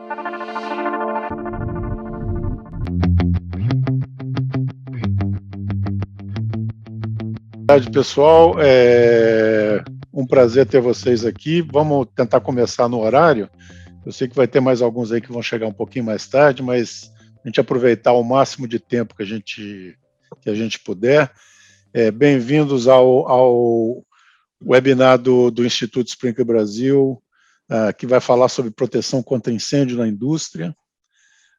Boa tarde, pessoal. É um prazer ter vocês aqui. Vamos tentar começar no horário. Eu sei que vai ter mais alguns aí que vão chegar um pouquinho mais tarde, mas a gente aproveitar o máximo de tempo que a gente puder. Bem-vindos ao webinar do Instituto Sprinkler Brasil, que vai falar sobre proteção contra incêndio na indústria.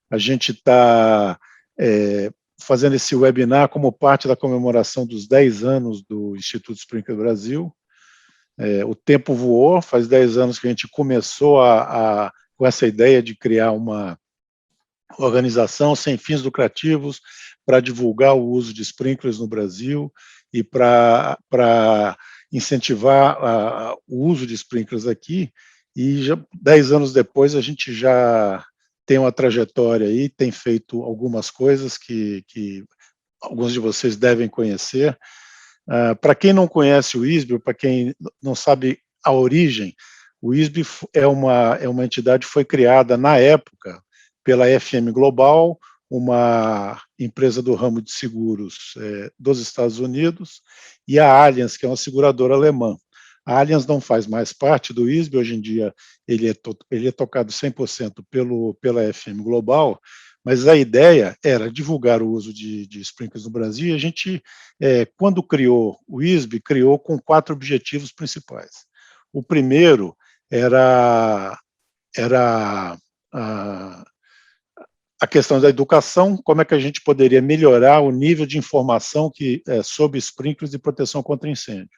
A gente está fazendo esse webinar como parte da comemoração dos 10 anos do Instituto Sprinkler Brasil. O tempo voou, faz 10 anos que a gente começou com essa ideia de criar uma organização sem fins lucrativos para divulgar o uso de sprinklers no Brasil e para incentivar o uso de sprinklers aqui. E 10 anos depois a gente já tem uma trajetória aí, tem feito algumas coisas que alguns de vocês devem conhecer. Para quem não conhece o ISB, para quem não sabe a origem, o ISB é uma entidade que foi criada na época pela FM Global, uma empresa do ramo de seguros dos Estados Unidos, e a Allianz, que é uma seguradora alemã. A Allianz não faz mais parte do ISB, hoje em dia ele é tocado 100% pela FM Global, mas a ideia era divulgar o uso de sprinklers no Brasil, e a gente, quando criou o ISB, criou com 4 objetivos principais. O primeiro era a questão da educação, como é que a gente poderia melhorar o nível de informação sobre sprinklers e proteção contra incêndio.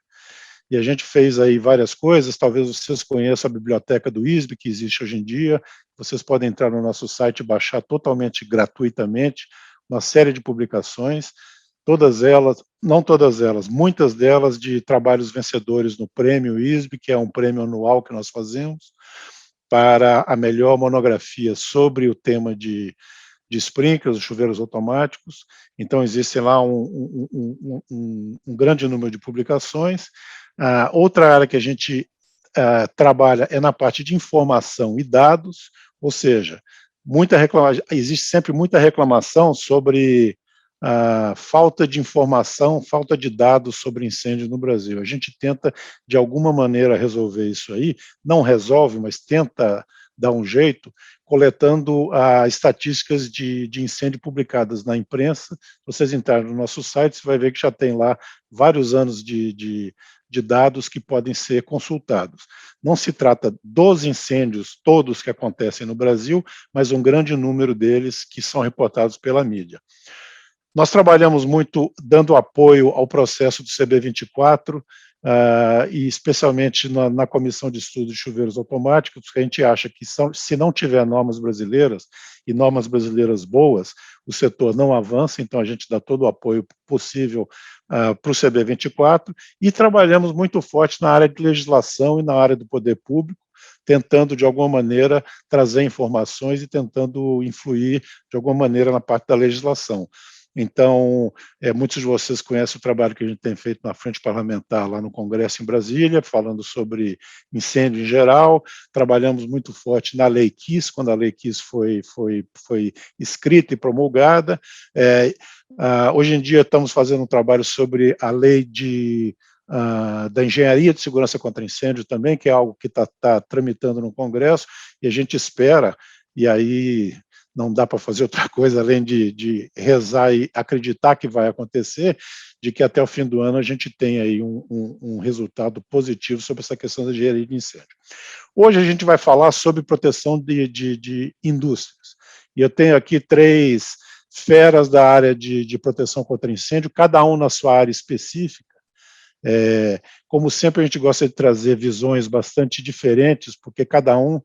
E a gente fez aí várias coisas, talvez vocês conheçam a biblioteca do ISB, que existe hoje em dia, vocês podem entrar no nosso site e baixar totalmente gratuitamente uma série de publicações, todas elas, não todas elas, muitas delas de trabalhos vencedores no Prêmio ISB, que é um prêmio anual que nós fazemos, para a melhor monografia sobre o tema de sprinklers, chuveiros automáticos. Então, existe lá um grande número de publicações. Outra área que a gente trabalha é na parte de informação e dados, ou seja, existe sempre muita reclamação sobre falta de informação, falta de dados sobre incêndio no Brasil. A gente tenta, de alguma maneira, resolver isso aí, não resolve, mas tenta dar um jeito, coletando estatísticas de incêndio publicadas na imprensa. Se vocês entrarem no nosso site, você vai ver que já tem lá vários anos de dados que podem ser consultados. Não se trata dos incêndios todos que acontecem no Brasil, mas um grande número deles que são reportados pela mídia. Nós trabalhamos muito dando apoio ao processo do CB24, e especialmente na Comissão de Estudo de Chuveiros Automáticos, que a gente acha que se não tiver normas brasileiras, e normas brasileiras boas, o setor não avança, então a gente dá todo o apoio possível para o CB24, e trabalhamos muito forte na área de legislação e na área do poder público, tentando, de alguma maneira, trazer informações e tentando influir, de alguma maneira, na parte da legislação. Então, muitos de vocês conhecem o trabalho que a gente tem feito na frente parlamentar lá no Congresso em Brasília, falando sobre incêndio em geral. Trabalhamos muito forte na Lei Kiss, quando a Lei Kiss foi escrita e promulgada. Hoje em dia estamos fazendo um trabalho sobre a lei da engenharia de segurança contra incêndio também, que é algo que está tramitando no Congresso, e a gente espera, e aí não dá para fazer outra coisa além de rezar e acreditar que vai acontecer, de que até o fim do ano a gente tem aí um resultado positivo sobre essa questão da engenharia de incêndio. Hoje a gente vai falar sobre proteção de indústrias, e eu tenho aqui 3 feras da área de proteção contra incêndio, cada um na sua área específica. Como sempre, a gente gosta de trazer visões bastante diferentes, porque cada um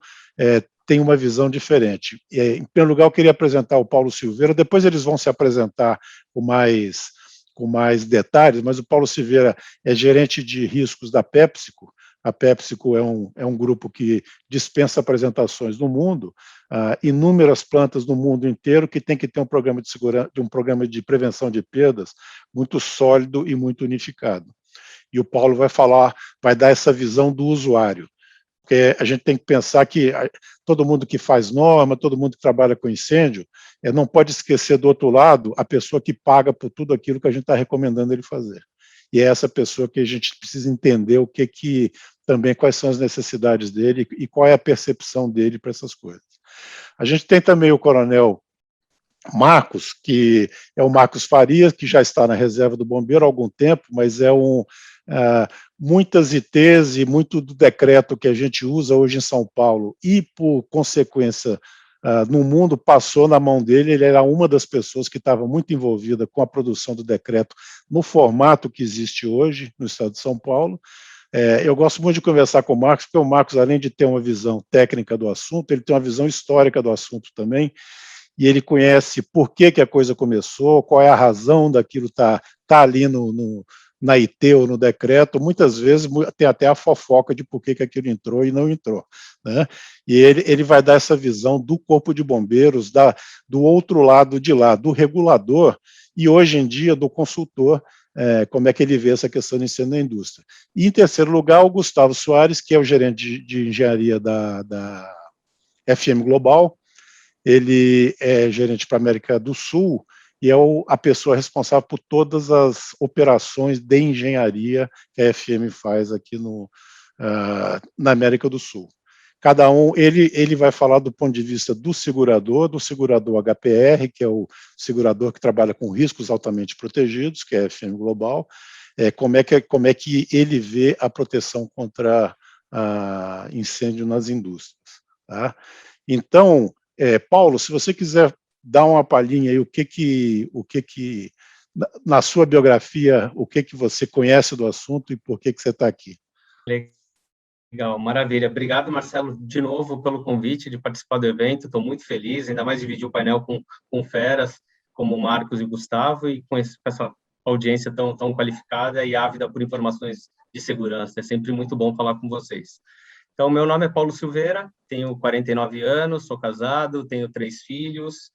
tem uma visão diferente. Em primeiro lugar, eu queria apresentar o Paulo Silveira, depois eles vão se apresentar com mais detalhes, mas o Paulo Silveira é gerente de riscos da PepsiCo. A PepsiCo é um grupo que dispensa apresentações no mundo, inúmeras plantas no mundo inteiro que tem que ter um programa de segurança, um programa de prevenção de perdas muito sólido e muito unificado. E o Paulo vai dar essa visão do usuário. Porque a gente tem que pensar que todo mundo que faz norma, todo mundo que trabalha com incêndio, não pode esquecer do outro lado a pessoa que paga por tudo aquilo que a gente está recomendando ele fazer. E é essa pessoa que a gente precisa entender também quais são as necessidades dele e qual é a percepção dele para essas coisas. A gente tem também o coronel Marcos, que é o Marcos Farias, que já está na reserva do Bombeiro há algum tempo, mas é muitas ITs e muito do decreto que a gente usa hoje em São Paulo e, por consequência, no mundo, passou na mão dele. Ele era uma das pessoas que estava muito envolvida com a produção do decreto no formato que existe hoje no estado de São Paulo. Eu gosto muito de conversar com o Marcos, porque o Marcos, além de ter uma visão técnica do assunto, ele tem uma visão histórica do assunto também, e ele conhece por que a coisa começou, qual é a razão daquilo tá ali na IT ou no decreto. Muitas vezes tem até a fofoca de por que aquilo entrou e não entrou, né? E ele vai dar essa visão do Corpo de Bombeiros, do outro lado de lá, do regulador, e hoje em dia do consultor, como é que ele vê essa questão de incêndio na indústria. E, em terceiro lugar, o Gustavo Soares, que é o gerente de engenharia da FM Global. Ele é gerente para a América do Sul e é a pessoa responsável por todas as operações de engenharia que a FM faz aqui na América do Sul. Cada ele vai falar do ponto de vista do segurador HPR, que é o segurador que trabalha com riscos altamente protegidos, que é a FM Global, como é que ele vê a proteção contra incêndio nas indústrias. Tá? Então, Paulo, se você quiser dar uma palhinha aí, o que na sua biografia, o que você conhece do assunto e por que você está aqui. Legal, maravilha. Obrigado, Marcelo, de novo pelo convite de participar do evento. Estou muito feliz, ainda mais dividir o painel com feras como o Marcos e o Gustavo e com essa audiência tão qualificada e ávida por informações de segurança. É sempre muito bom falar com vocês. Então, meu nome é Paulo Silveira, tenho 49 anos, sou casado, tenho 3 filhos,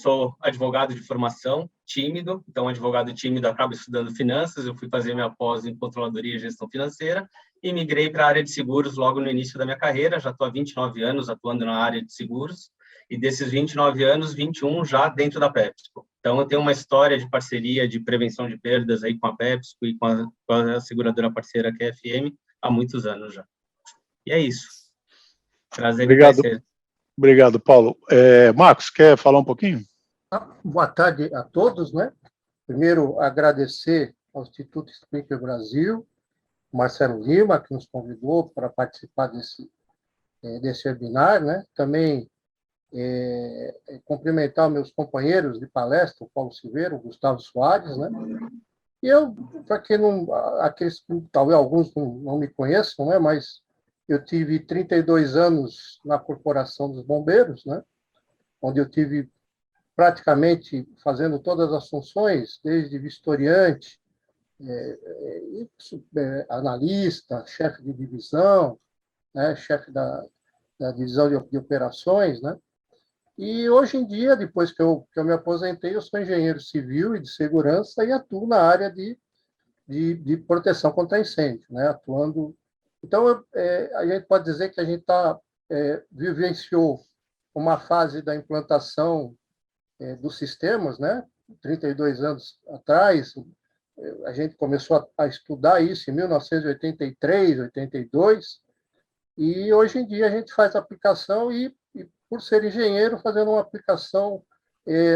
sou advogado de formação, tímido, então advogado tímido acaba estudando finanças, eu fui fazer minha pós em controladoria e gestão financeira e migrei para a área de seguros logo no início da minha carreira, já estou há 29 anos atuando na área de seguros e desses 29 anos, 21 já dentro da PepsiCo. Então, eu tenho uma história de parceria de prevenção de perdas aí com a PepsiCo e com a seguradora parceira que é a FM há muitos anos já. E é isso. Prazer em conhecer. Obrigado, Paulo. Marcos, quer falar um pouquinho? Boa tarde a todos, né? Primeiro, agradecer ao Instituto Sprinkler Brasil, Marcelo Lima, que nos convidou para participar desse webinar, né? Também cumprimentar meus companheiros de palestra, o Paulo Silveira, o Gustavo Soares, né? E eu, para quem não, talvez alguns não me conheçam, né? Mas eu tive 32 anos na Corporação dos Bombeiros, né? Onde eu tive praticamente fazendo todas as funções, desde vistoriante, analista, chefe de divisão, né? Chefe da divisão de operações, né? E hoje em dia, depois que eu me aposentei, eu sou engenheiro civil e de segurança e atuo na área de proteção contra incêndio, né? Atuando. Então, a gente pode dizer que a gente vivenciou uma fase da implantação dos sistemas, né? 32 anos atrás, a gente começou a estudar isso em 1983, 82, e hoje em dia a gente faz aplicação e por ser engenheiro, fazendo uma aplicação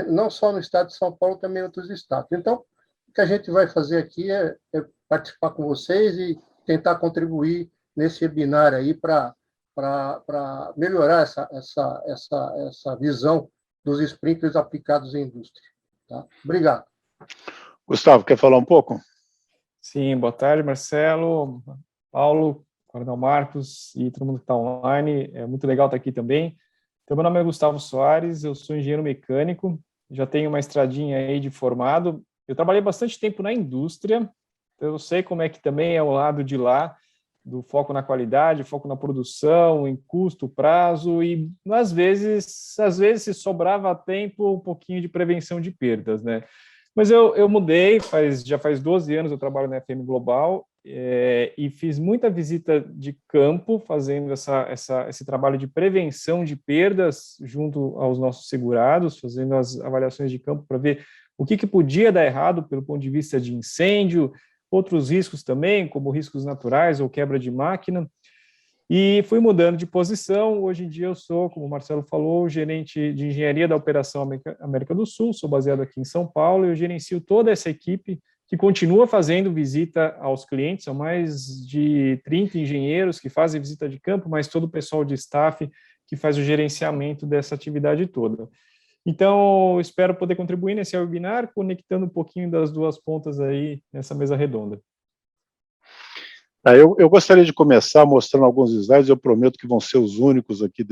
não só no estado de São Paulo, também em outros estados. Então, o que a gente vai fazer aqui é participar com vocês e tentar contribuir nesse webinar aí para melhorar essa visão dos sprinklers aplicados em indústria. Tá? Obrigado. Gustavo, quer falar um pouco? Sim, boa tarde, Marcelo, Paulo, Coronel Marcos e todo mundo que está online. É muito legal estar aqui também. Então, meu nome é Gustavo Soares, eu sou engenheiro mecânico, já tenho uma estradinha aí de formado. Eu trabalhei bastante tempo na indústria, eu sei como é que também é o lado de lá, do foco na qualidade, foco na produção, em custo, prazo, e às vezes se sobrava tempo, um pouquinho de prevenção de perdas, né? Mas eu mudei, já faz 12 anos eu trabalho na FM Global, e fiz muita visita de campo, fazendo esse trabalho de prevenção de perdas junto aos nossos segurados, fazendo as avaliações de campo para ver o que podia dar errado pelo ponto de vista de incêndio, outros riscos também, como riscos naturais ou quebra de máquina, e fui mudando de posição. Hoje em dia eu sou, como o Marcelo falou, gerente de engenharia da Operação América do Sul, sou baseado aqui em São Paulo, e eu gerencio toda essa equipe que continua fazendo visita aos clientes. São mais de 30 engenheiros que fazem visita de campo, mas todo o pessoal de staff que faz o gerenciamento dessa atividade toda. Então, espero poder contribuir nesse webinar, conectando um pouquinho das duas pontas aí nessa mesa redonda. Eu gostaria de começar mostrando alguns slides. Eu prometo que vão ser os únicos aqui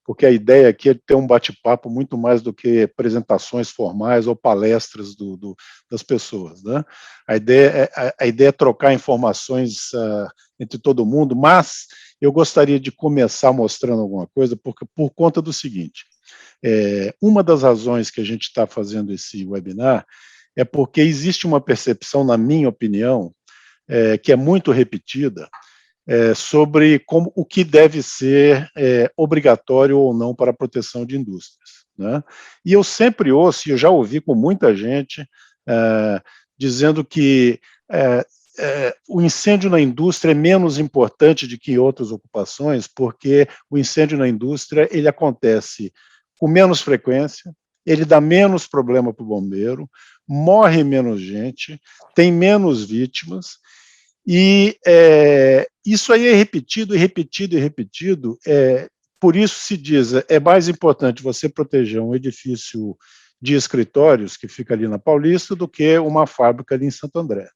porque a ideia aqui é ter um bate-papo muito mais do que apresentações formais ou palestras das pessoas, né? A ideia é trocar informações entre todo mundo, mas eu gostaria de começar mostrando alguma coisa por conta do seguinte: uma das razões que a gente está fazendo esse webinar é porque existe uma percepção, na minha opinião, que é muito repetida, sobre o que deve ser obrigatório ou não para a proteção de indústrias, né? E eu sempre ouço, e eu já ouvi com muita gente, dizendo que o incêndio na indústria é menos importante do que em outras ocupações, porque o incêndio na indústria ele acontece com menos frequência, ele dá menos problema para o bombeiro, morre menos gente, tem menos vítimas, e isso aí é repetido e repetido e repetido. Por isso se diz, é mais importante você proteger um edifício de escritórios que fica ali na Paulista do que uma fábrica ali em Santo André,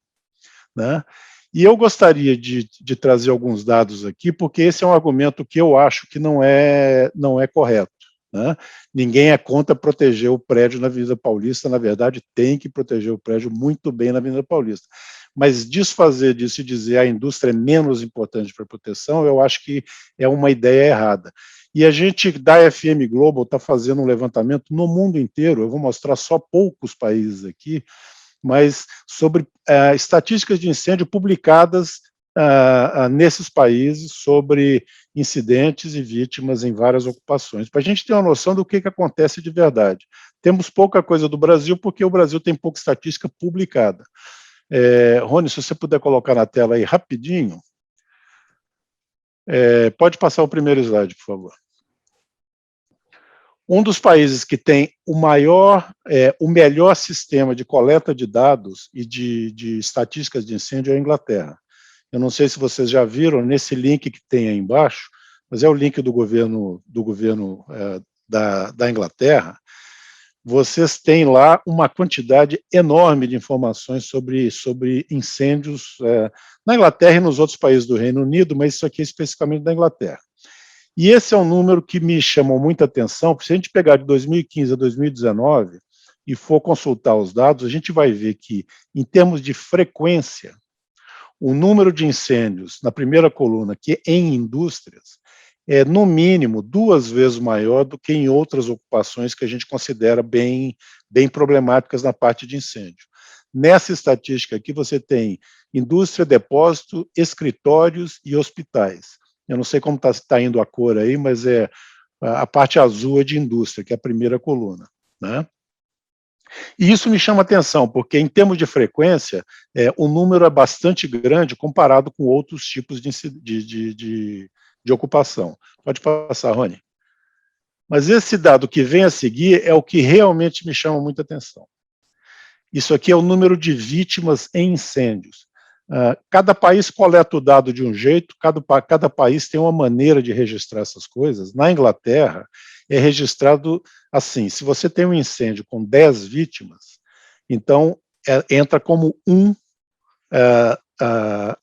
né? E eu gostaria de trazer alguns dados aqui, porque esse é um argumento que eu acho que não é correto, né? Ninguém é contra proteger o prédio na Avenida Paulista, na verdade tem que proteger o prédio muito bem na Avenida Paulista, mas desfazer disso e dizer a indústria é menos importante para a proteção, eu acho que é uma ideia errada. E a gente da FM Global está fazendo um levantamento no mundo inteiro, eu vou mostrar só poucos países aqui, mas sobre estatísticas de incêndio publicadas nesses países sobre incidentes e vítimas em várias ocupações, para a gente ter uma noção do que acontece de verdade. Temos pouca coisa do Brasil, porque o Brasil tem pouca estatística publicada. Rony, se você puder colocar na tela aí rapidinho, pode passar o primeiro slide, por favor. Um dos países que tem o melhor sistema de coleta de dados e de estatísticas de incêndio é a Inglaterra. Eu não sei se vocês já viram nesse link que tem aí embaixo, mas é o link do governo da Inglaterra. Vocês têm lá uma quantidade enorme de informações sobre incêndios na Inglaterra e nos outros países do Reino Unido, mas isso aqui é especificamente da Inglaterra. E esse é um número que me chamou muita atenção, porque se a gente pegar de 2015 a 2019 e for consultar os dados, a gente vai ver que, em termos de frequência, o número de incêndios na primeira coluna, que é em indústrias, é, no mínimo, 2 vezes maior do que em outras ocupações que a gente considera bem problemáticas na parte de incêndio. Nessa estatística aqui, você tem indústria, depósito, escritórios e hospitais. Eu não sei como está indo a cor aí, mas a parte azul é de indústria, que é a primeira coluna, né? E isso me chama atenção, porque em termos de frequência, o número é bastante grande comparado com outros tipos de ocupação. Pode passar, Rony. Mas esse dado que vem a seguir é o que realmente me chama muita atenção. Isso aqui é o número de vítimas em incêndios. Cada país coleta o dado de um jeito, cada país tem uma maneira de registrar essas coisas. Na Inglaterra, é registrado assim: se você tem um incêndio com 10 vítimas, então entra como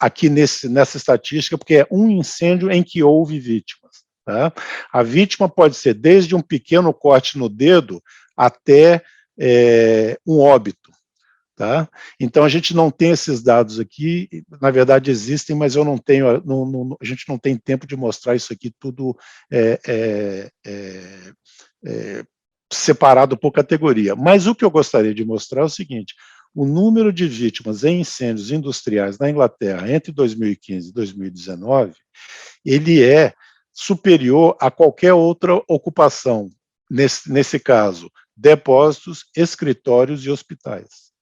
aqui nessa estatística, porque é um incêndio em que houve vítimas. Tá? A vítima pode ser desde um pequeno corte no dedo até um óbito. Tá? Então, a gente não tem esses dados aqui, na verdade existem, mas eu não tenho, a gente não tem tempo de mostrar isso aqui tudo separado por categoria. Mas o que eu gostaria de mostrar é o seguinte: o número de vítimas em incêndios industriais na Inglaterra entre 2015 e 2019, ele é superior a qualquer outra ocupação, nesse caso, depósitos, escritórios e hospitais.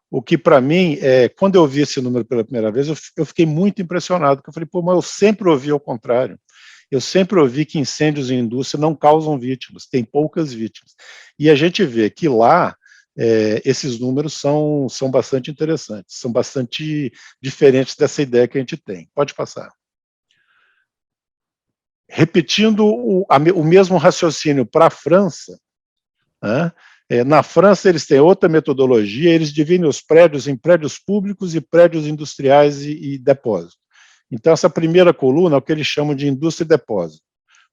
O que, para mim, quando eu vi esse número pela primeira vez, eu fiquei muito impressionado, porque eu falei, pô, mas eu sempre ouvi ao contrário. Eu sempre ouvi que incêndios em indústria não causam vítimas, tem poucas vítimas. E a gente vê que lá, esses números são bastante interessantes, são bastante diferentes dessa ideia que a gente tem. Pode passar. Repetindo o mesmo raciocínio para a França, né? Na França, eles têm outra metodologia, eles dividem os prédios em prédios públicos e prédios industriais e depósitos. Então, essa primeira coluna é o que eles chamam de indústria e depósito.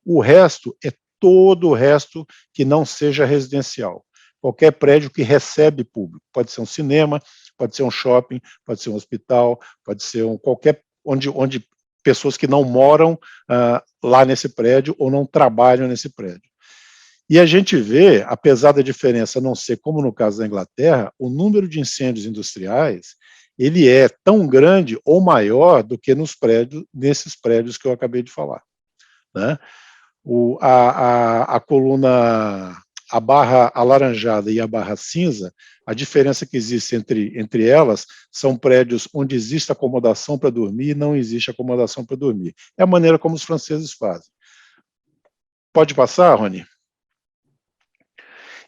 O resto é todo o resto que não seja residencial. Qualquer prédio que recebe público. Pode ser um cinema, pode ser um shopping, pode ser um hospital, pode ser qualquer onde pessoas que não moram lá nesse prédio ou não trabalham nesse prédio. E a gente vê, apesar da diferença não ser como no caso da Inglaterra, o número de incêndios industriais ele é tão grande ou maior do que nesses prédios que eu acabei de falar, né? A coluna, a barra alaranjada e a barra cinza, a diferença que existe entre elas são prédios onde existe acomodação para dormir e não existe acomodação para dormir. É a maneira como os franceses fazem. Pode passar, Rony?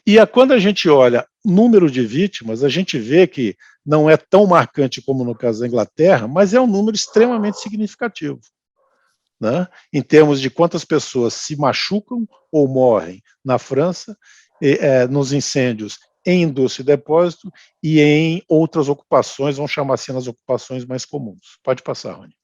E quando a gente olha o número de vítimas, a gente vê que não é tão marcante como no caso da Inglaterra, mas é um número extremamente significativo, né? Em termos de quantas pessoas se machucam ou morrem na França, nos incêndios em indústria e depósito e em outras ocupações, vamos chamar assim as ocupações mais comuns. Pode passar, Rony.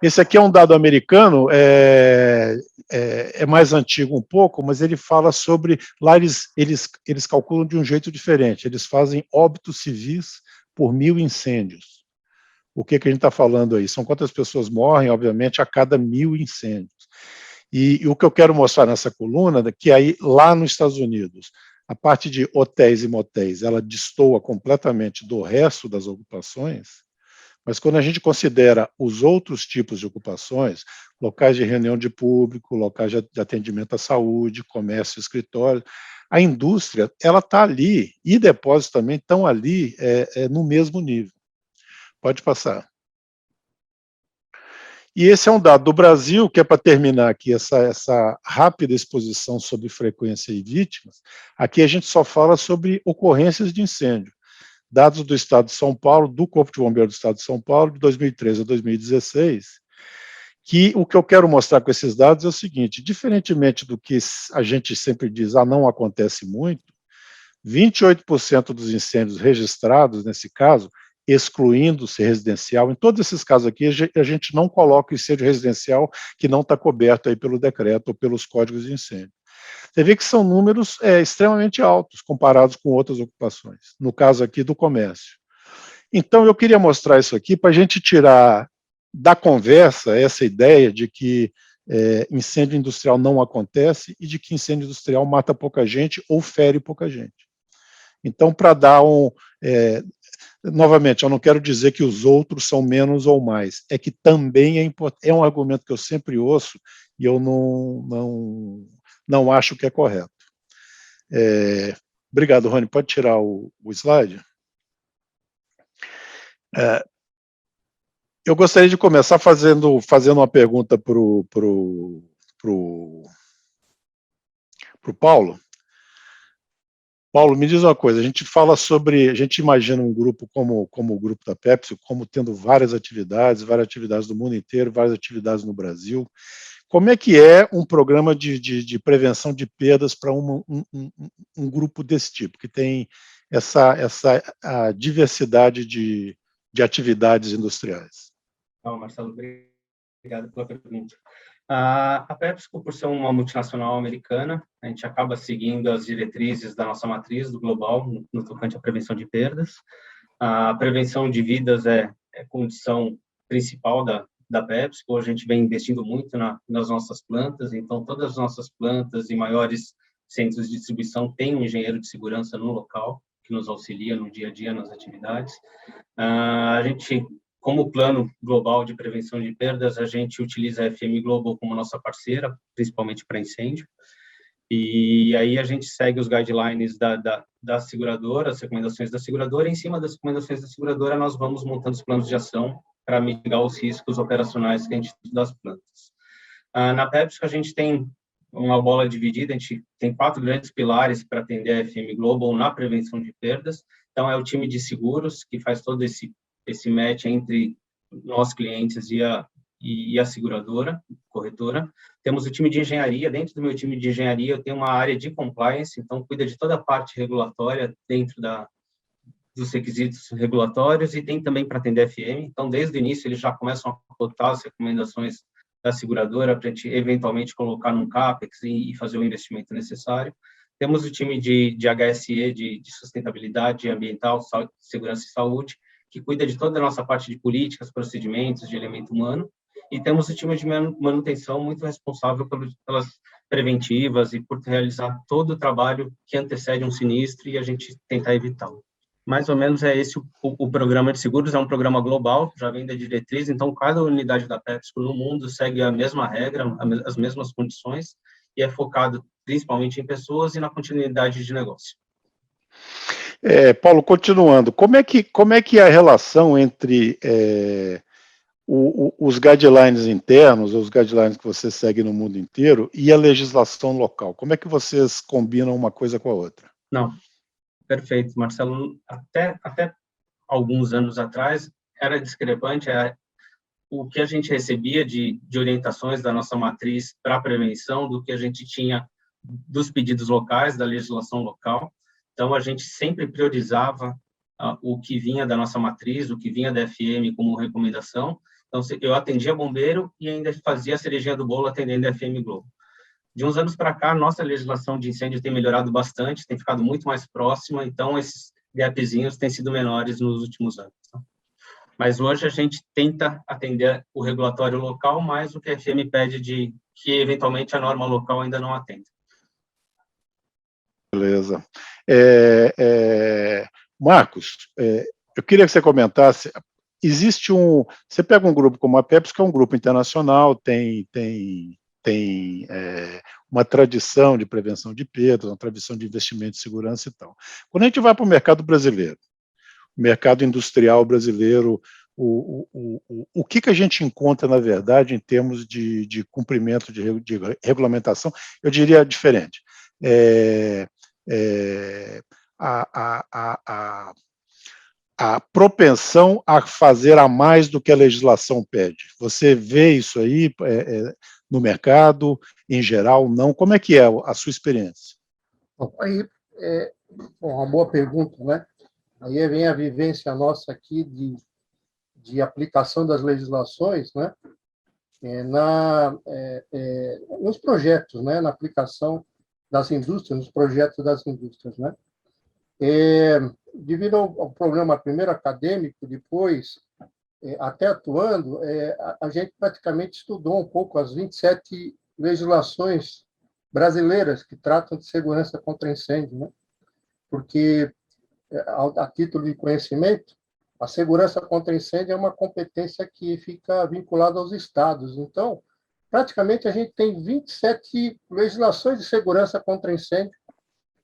Esse aqui é um dado americano, é mais antigo um pouco, mas ele fala sobre, lá eles calculam de um jeito diferente, eles fazem óbitos civis por 1.000 incêndios. O que a gente está falando aí? São quantas pessoas morrem, obviamente, a cada 1.000 incêndios. E o que eu quero mostrar nessa coluna é que aí, lá nos Estados Unidos, a parte de hotéis e motéis, ela destoa completamente do resto das ocupações, mas quando a gente considera os outros tipos de ocupações, locais de reunião de público, locais de atendimento à saúde, comércio, escritório, a indústria, ela está ali, e depósitos também estão ali no mesmo nível. Pode passar. E esse é um dado do Brasil, que é para terminar aqui essa rápida exposição sobre frequência e vítimas. Aqui a gente só fala sobre ocorrências de incêndio. Dados do Estado de São Paulo, do Corpo de Bombeiros do Estado de São Paulo, de 2013 a 2016, que o que eu quero mostrar com esses dados é o seguinte, diferentemente do que a gente sempre diz, não acontece muito, 28% dos incêndios registrados, nesse caso, excluindo-se residencial, em todos esses casos aqui, a gente não coloca incêndio residencial que não está coberto aí pelo decreto ou pelos códigos de incêndio. Você vê que são números extremamente altos comparados com outras ocupações, no caso aqui do comércio. Então, eu queria mostrar isso aqui para a gente tirar da conversa essa ideia de que incêndio industrial não acontece e de que incêndio industrial mata pouca gente ou fere pouca gente. Então, para dar novamente, eu não quero dizer que os outros são menos ou mais, é que também é importante, é um argumento que eu sempre ouço e eu não acho que é correto. Obrigado, Rony. Pode tirar o slide? Eu gostaria de começar fazendo uma pergunta para o Paulo. Paulo, me diz uma coisa, a gente imagina um grupo como o grupo da Pepsi, como tendo várias atividades do mundo inteiro, várias atividades no Brasil. Como é que é um programa de prevenção de perdas para um grupo desse tipo, que tem a diversidade de atividades industriais? Marcelo, obrigado pela pergunta. A PepsiCo, por ser uma multinacional americana, a gente acaba seguindo as diretrizes da nossa matriz do global no tocante à prevenção de perdas. A prevenção de vidas é condição principal da PepsiCo. A gente vem investindo muito nas nossas plantas, então todas as nossas plantas e maiores centros de distribuição têm um engenheiro de segurança no local, que nos auxilia no dia a dia nas atividades. A gente, como plano global de prevenção de perdas, a gente utiliza a FM Global como nossa parceira, principalmente para incêndio. E aí a gente segue os guidelines da seguradora, as recomendações da seguradora, e em cima das recomendações da seguradora nós vamos montando os planos de ação para mitigar os riscos operacionais que a gente tem das plantas. Na PepsiCo a gente tem uma bola dividida, a gente tem 4 grandes pilares para atender a FM Global na prevenção de perdas. Então, é o time de seguros, que faz todo esse match entre nós, clientes, e a seguradora, corretora. Temos o time de engenharia. Dentro do meu time de engenharia, eu tenho uma área de compliance, então cuida de toda a parte regulatória dentro dos requisitos regulatórios, e tem também para atender a FM. Então, desde o início, eles já começam a botar as recomendações da seguradora para a gente, eventualmente, colocar num CAPEX e fazer o investimento necessário. Temos o time de HSE, de sustentabilidade ambiental, segurança e saúde, que cuida de toda a nossa parte de políticas, procedimentos, de elemento humano. E temos o time de manutenção, muito responsável pelas preventivas e por realizar todo o trabalho que antecede um sinistro e a gente tentar evitá-lo. Mais ou menos é esse o programa de seguros, é um programa global, já vem da diretriz, então cada unidade da PepsiCo no mundo segue a mesma regra, as mesmas condições, e é focado principalmente em pessoas e na continuidade de negócio. Paulo, continuando, como é que é a relação entre os guidelines internos, os guidelines que você segue no mundo inteiro, e a legislação local? Como é que vocês combinam uma coisa com a outra? Não. Perfeito, Marcelo. Até alguns anos atrás, era discrepante o que a gente recebia de orientações da nossa matriz para prevenção do que a gente tinha dos pedidos locais, da legislação local. Então, a gente sempre priorizava o que vinha da nossa matriz, o que vinha da FM como recomendação. Então, eu atendia bombeiro e ainda fazia a cerejinha do bolo atendendo a FM Globo. De uns anos para cá, nossa legislação de incêndio tem melhorado bastante, tem ficado muito mais próxima, então esses gapzinhos têm sido menores nos últimos anos. Mas hoje a gente tenta atender o regulatório local, mais o que a FM pede que eventualmente a norma local ainda não atende. Beleza. Marcos, eu queria que você comentasse, você pega um grupo como a PepsiCo, que é um grupo internacional, tem uma tradição de prevenção de perdas, uma tradição de investimento de segurança e tal. Quando a gente vai para o mercado brasileiro, o mercado industrial brasileiro, o que a gente encontra, na verdade, em termos de cumprimento de regulamentação, eu diria diferente. A propensão a fazer a mais do que a legislação pede. Você vê isso aí no mercado, em geral, não? Como é que é a sua experiência? Bom, aí uma boa pergunta, né? Aí vem a vivência nossa aqui de aplicação das legislações, né? Nos projetos, né? Na aplicação das indústrias, nos projetos das indústrias, né? Devido ao programa primeiro acadêmico, depois até atuando, a gente praticamente estudou um pouco as 27 legislações brasileiras que tratam de segurança contra incêndio, né? Porque, a título de conhecimento, a segurança contra incêndio é uma competência que fica vinculada aos estados. Então, praticamente, a gente tem 27 legislações de segurança contra incêndio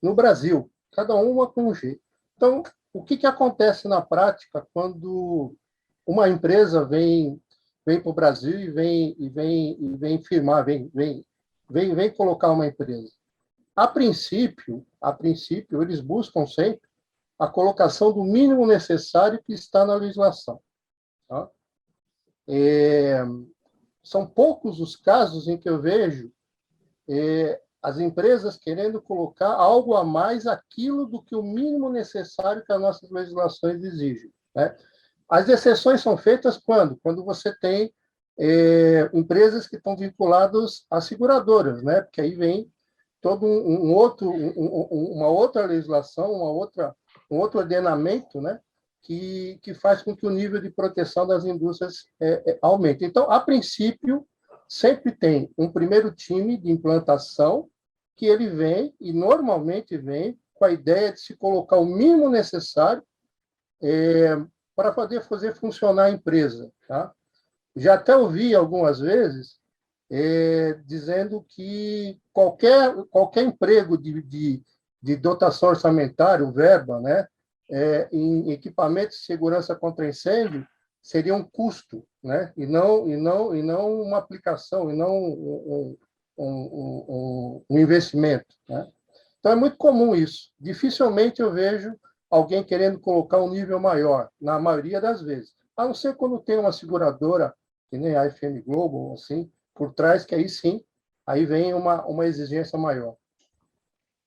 no Brasil, cada uma com um jeito. Então, o que acontece na prática quando uma empresa vem para o Brasil e vem firmar, vem colocar uma empresa? A princípio, eles buscam sempre a colocação do mínimo necessário que está na legislação. Tá? São poucos os casos em que eu vejo as empresas querendo colocar algo a mais aquilo do que o mínimo necessário que as nossas legislações exigem, né? As exceções são feitas quando? Quando você tem empresas que estão vinculadas às seguradoras, né? Porque aí vem todo uma outra legislação, um outro ordenamento, né? Que faz com que o nível de proteção das indústrias aumente. Então, a princípio, sempre tem um primeiro time de implantação que ele vem, e normalmente vem, com a ideia de se colocar o mínimo necessário para fazer funcionar a empresa. Tá? Já até ouvi algumas vezes dizendo que qualquer emprego de dotação orçamentária, o verba, né, em equipamentos de segurança contra incêndio, seria um custo, né, e não uma aplicação, e não um investimento. Né? Então, é muito comum isso. Dificilmente eu vejo alguém querendo colocar um nível maior, na maioria das vezes. A não ser quando tem uma seguradora, que nem a FM Global, assim, por trás, que aí sim, aí vem uma exigência maior.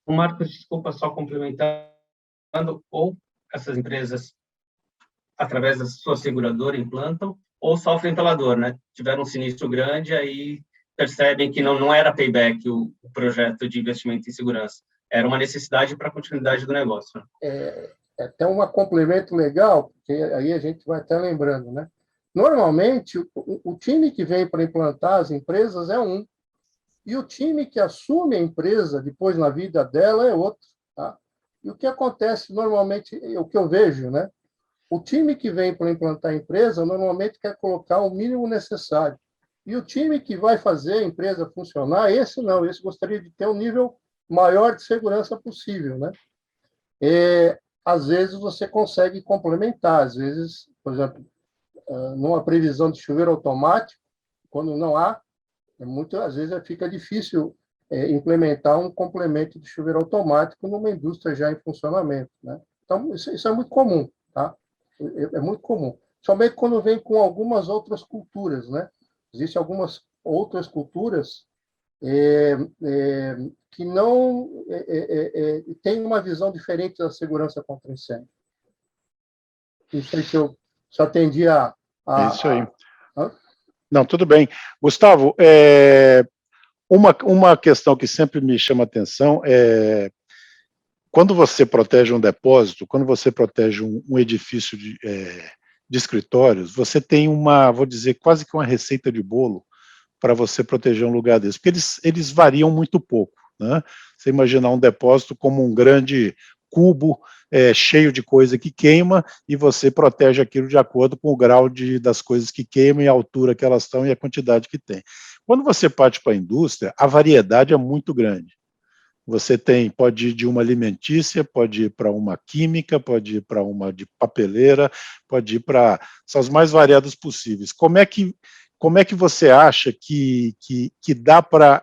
O Marcos, desculpa só complementando, ou essas empresas, através da sua seguradora, implantam, ou sofrem pela dor, né? Tiveram um sinistro grande, aí percebem que não era payback o projeto de investimento em segurança. Era uma necessidade para a continuidade do negócio. É até um complemento legal, porque aí a gente vai até lembrando, né? Normalmente, o time que vem para implantar as empresas é um, e o time que assume a empresa depois na vida dela é outro. Tá? E o que acontece normalmente, o que eu vejo, né? O time que vem para implantar a empresa normalmente quer colocar o mínimo necessário. E o time que vai fazer a empresa funcionar, esse não, esse gostaria de ter um nível maior de segurança possível. Né? Às vezes você consegue complementar, às vezes, por exemplo, numa previsão de chuveiro automático, quando não há, às vezes fica difícil implementar um complemento de chuveiro automático numa indústria já em funcionamento. Né? Então, isso é muito comum. Tá? É muito comum. Somente quando vem com algumas outras culturas. Né? Existem algumas outras culturas que não têm uma visão diferente da segurança contra incêndio. Não sei se eu atendi a... É isso aí. Não, tudo bem. Gustavo, uma questão que sempre me chama a atenção é quando você protege um depósito, quando você protege um edifício de escritórios, você tem vou dizer, quase que uma receita de bolo para você proteger um lugar desse, porque eles variam muito pouco. Né? Você imaginar um depósito como um grande cubo cheio de coisa que queima e você protege aquilo de acordo com o grau das coisas que queimam e a altura que elas estão e a quantidade que tem. Quando você parte para a indústria, a variedade é muito grande. Você pode ir de uma alimentícia, pode ir para uma química, pode ir para uma de papeleira, pode ir para... São as mais variadas possíveis. Como é que você acha que dá para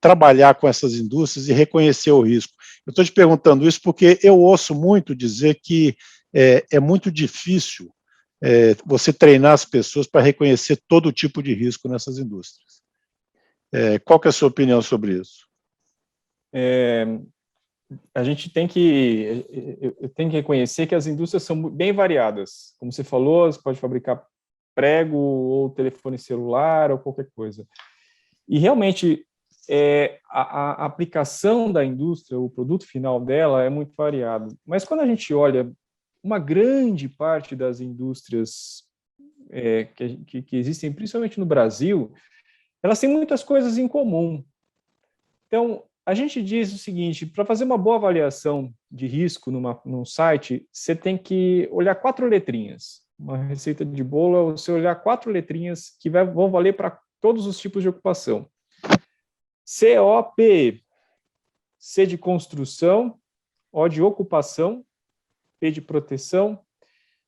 trabalhar com essas indústrias e reconhecer o risco? Eu estou te perguntando isso porque eu ouço muito dizer que é muito difícil você treinar as pessoas para reconhecer todo tipo de risco nessas indústrias. Qual que é a sua opinião sobre isso? A gente tem que reconhecer que as indústrias são bem variadas. Como você falou, você pode fabricar prego ou telefone celular ou qualquer coisa. E realmente a aplicação da indústria, o produto final dela é muito variado. Mas quando a gente olha uma grande parte das indústrias que existem, principalmente no Brasil, elas têm muitas coisas em comum. Então, a gente diz o seguinte, para fazer uma boa avaliação de risco num site, você tem que olhar 4 letrinhas. Uma receita de bolo é você olhar 4 letrinhas que vão valer para todos os tipos de ocupação. COP, C de construção, O de ocupação, P de proteção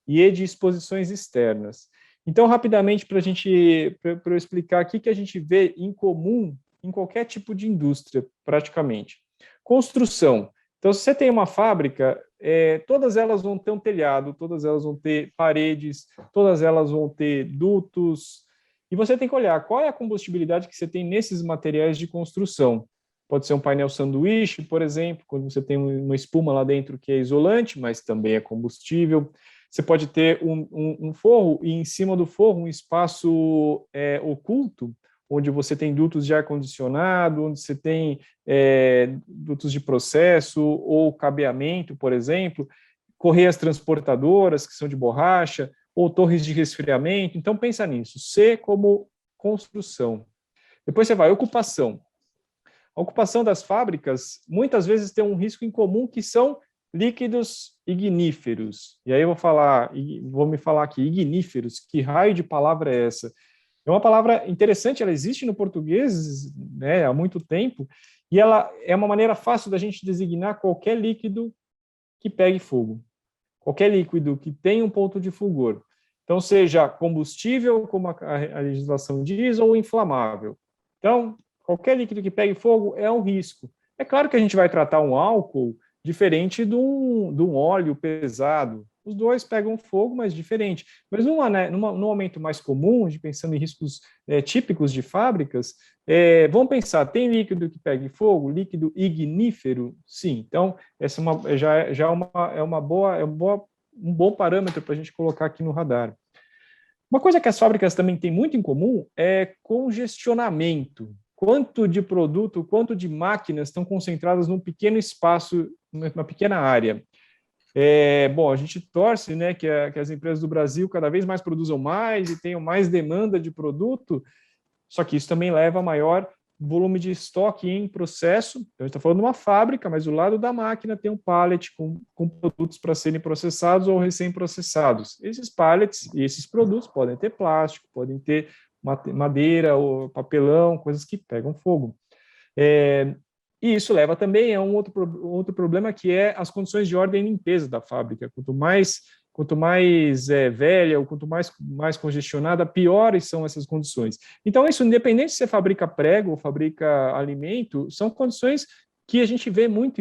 e E de exposições externas. Então, rapidamente, para eu explicar aqui que a gente vê em comum em qualquer tipo de indústria, praticamente. Construção. Então, se você tem uma fábrica, todas elas vão ter um telhado, todas elas vão ter paredes, todas elas vão ter dutos, e você tem que olhar qual é a combustibilidade que você tem nesses materiais de construção. Pode ser um painel sanduíche, por exemplo, quando você tem uma espuma lá dentro que é isolante, mas também é combustível. Você pode ter um forro e em cima do forro um espaço oculto, onde você tem dutos de ar-condicionado, onde você tem dutos de processo ou cabeamento, por exemplo, correias transportadoras, que são de borracha, ou torres de resfriamento. Então, pensa nisso. C como construção. Depois você vai, ocupação. A ocupação das fábricas muitas vezes tem um risco em comum que são líquidos igníferos. E aí eu vou me falar aqui, igníferos, que raio de palavra é essa? É uma palavra interessante, ela existe no português, né, há muito tempo, e ela é uma maneira fácil da gente designar qualquer líquido que pegue fogo, qualquer líquido que tenha um ponto de fulgor. Então, seja combustível, como a legislação diz, ou inflamável. Então, qualquer líquido que pegue fogo é um risco. É claro que a gente vai tratar um álcool diferente de um óleo pesado. Os dois pegam fogo, mas diferente. Mas num momento mais comum, pensando em riscos típicos de fábricas, vamos pensar, tem líquido que pegue fogo, líquido ignífero? Sim. Então, essa um bom parâmetro para a gente colocar aqui no radar. Uma coisa que as fábricas também têm muito em comum é congestionamento. Quanto de produto, quanto de máquinas estão concentradas num pequeno espaço, numa pequena área. Bom, a gente torce, né, que as empresas do Brasil cada vez mais produzam mais e tenham mais demanda de produto, só que isso também leva a maior volume de estoque em processo. Então, a gente está falando de uma fábrica, mas do lado da máquina tem um pallet com produtos para serem processados ou recém-processados. Esses pallets e esses produtos podem ter plástico, podem ter madeira ou papelão, coisas que pegam fogo. E isso leva também a um outro problema, que é as condições de ordem e limpeza da fábrica. Quanto mais velha ou quanto mais congestionada, piores são essas condições. Então, isso, independente se você fabrica prego ou fabrica alimento, são condições que a gente vê muito,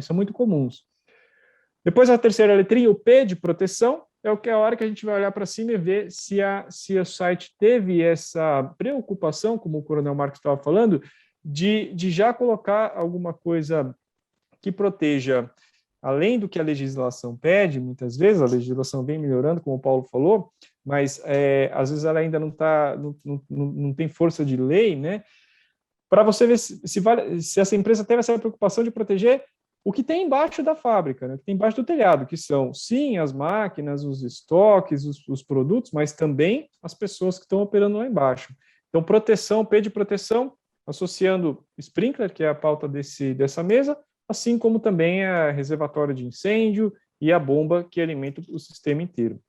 são muito comuns. Depois, a terceira letrinha, o P de proteção, é a hora que a gente vai olhar para cima e ver se o site teve essa preocupação, como o Coronel Marcos estava falando, de já colocar alguma coisa que proteja, além do que a legislação pede. Muitas vezes a legislação vem melhorando, como o Paulo falou, mas às vezes ela ainda não tem força de lei, né? Para você ver se essa empresa teve essa preocupação de proteger o que tem embaixo da fábrica, né? O que tem embaixo do telhado, que são, sim, as máquinas, os estoques, os produtos, mas também as pessoas que estão operando lá embaixo. Então, proteção, P de proteção, associando sprinkler, que é a pauta dessa mesa, assim como também a reservatório de incêndio e a bomba que alimenta o sistema inteiro.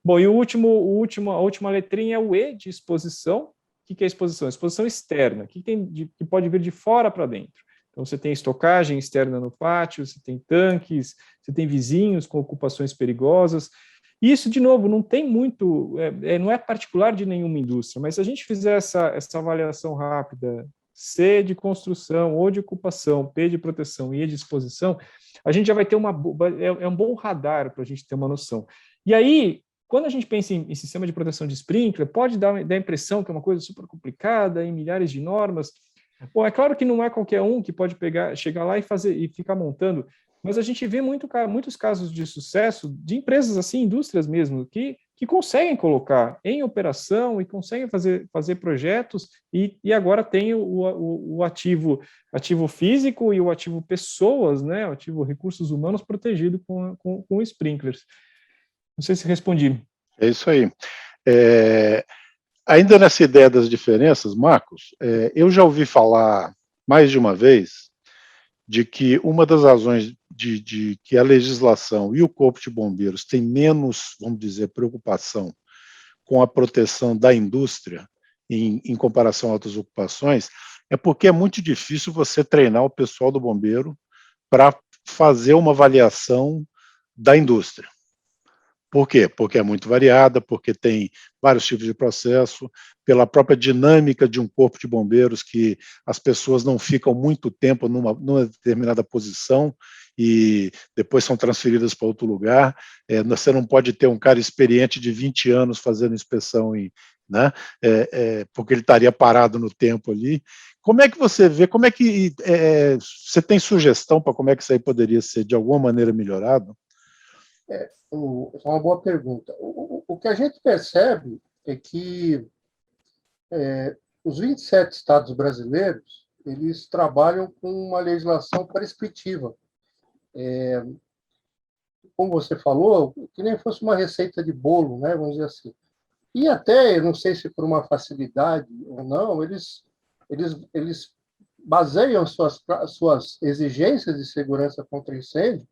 Bom, e a última letrinha é o E de exposição. O que é exposição? Exposição externa, que pode vir de fora para dentro. Então, você tem estocagem externa no pátio, você tem tanques, você tem vizinhos com ocupações perigosas. Isso, de novo, não tem muito, não é particular de nenhuma indústria, mas se a gente fizer essa avaliação rápida, C de construção ou de ocupação, P de proteção e E de exposição, a gente já vai ter um bom radar para a gente ter uma noção. E aí, quando a gente pensa em sistema de proteção de sprinkler, pode dar a impressão que é uma coisa super complicada, em milhares de normas. Bom, é claro que não é qualquer um que pode chegar lá e ficar montando, mas a gente vê muitos casos de sucesso de empresas assim, indústrias mesmo, que conseguem colocar em operação e conseguem fazer projetos e agora tem o ativo físico e o ativo pessoas, né, o ativo recursos humanos protegido com sprinklers. Não sei se respondi. É isso aí. Ainda nessa ideia das diferenças, Marcos, eu já ouvi falar mais de uma vez de que uma das razões de que a legislação e o Corpo de Bombeiros têm menos, vamos dizer, preocupação com a proteção da indústria em comparação a outras ocupações, é porque é muito difícil você treinar o pessoal do bombeiro para fazer uma avaliação da indústria. Por quê? Porque é muito variada, porque tem vários tipos de processo, pela própria dinâmica de um corpo de bombeiros, que as pessoas não ficam muito tempo numa determinada posição e depois são transferidas para outro lugar. Você não pode ter um cara experiente de 20 anos fazendo inspeção, né? Porque ele estaria parado no tempo ali. Como é que você vê, você tem sugestão para como é que isso aí poderia ser de alguma maneira melhorado? É uma boa pergunta. O que a gente percebe é que os 27 estados brasileiros, eles trabalham com uma legislação prescritiva. Como você falou, que nem fosse uma receita de bolo, né, vamos dizer assim. E até, eu não sei se por uma facilidade ou não, eles baseiam suas exigências de segurança contra incêndio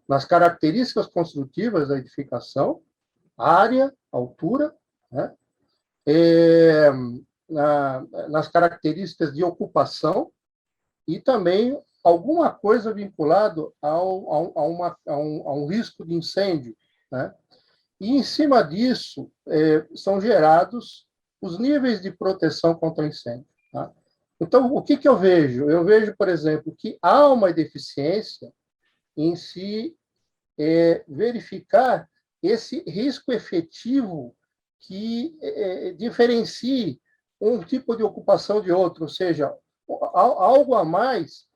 nas características construtivas da edificação, área, altura, né? Nas características de ocupação e também alguma coisa vinculado a um risco de incêndio, né? E, em cima disso, são gerados os níveis de proteção contra incêndio. Tá? Então, o que eu vejo? Eu vejo, por exemplo, que há uma deficiência em se verificar esse risco efetivo que diferencie um tipo de ocupação de outro, ou seja, algo a mais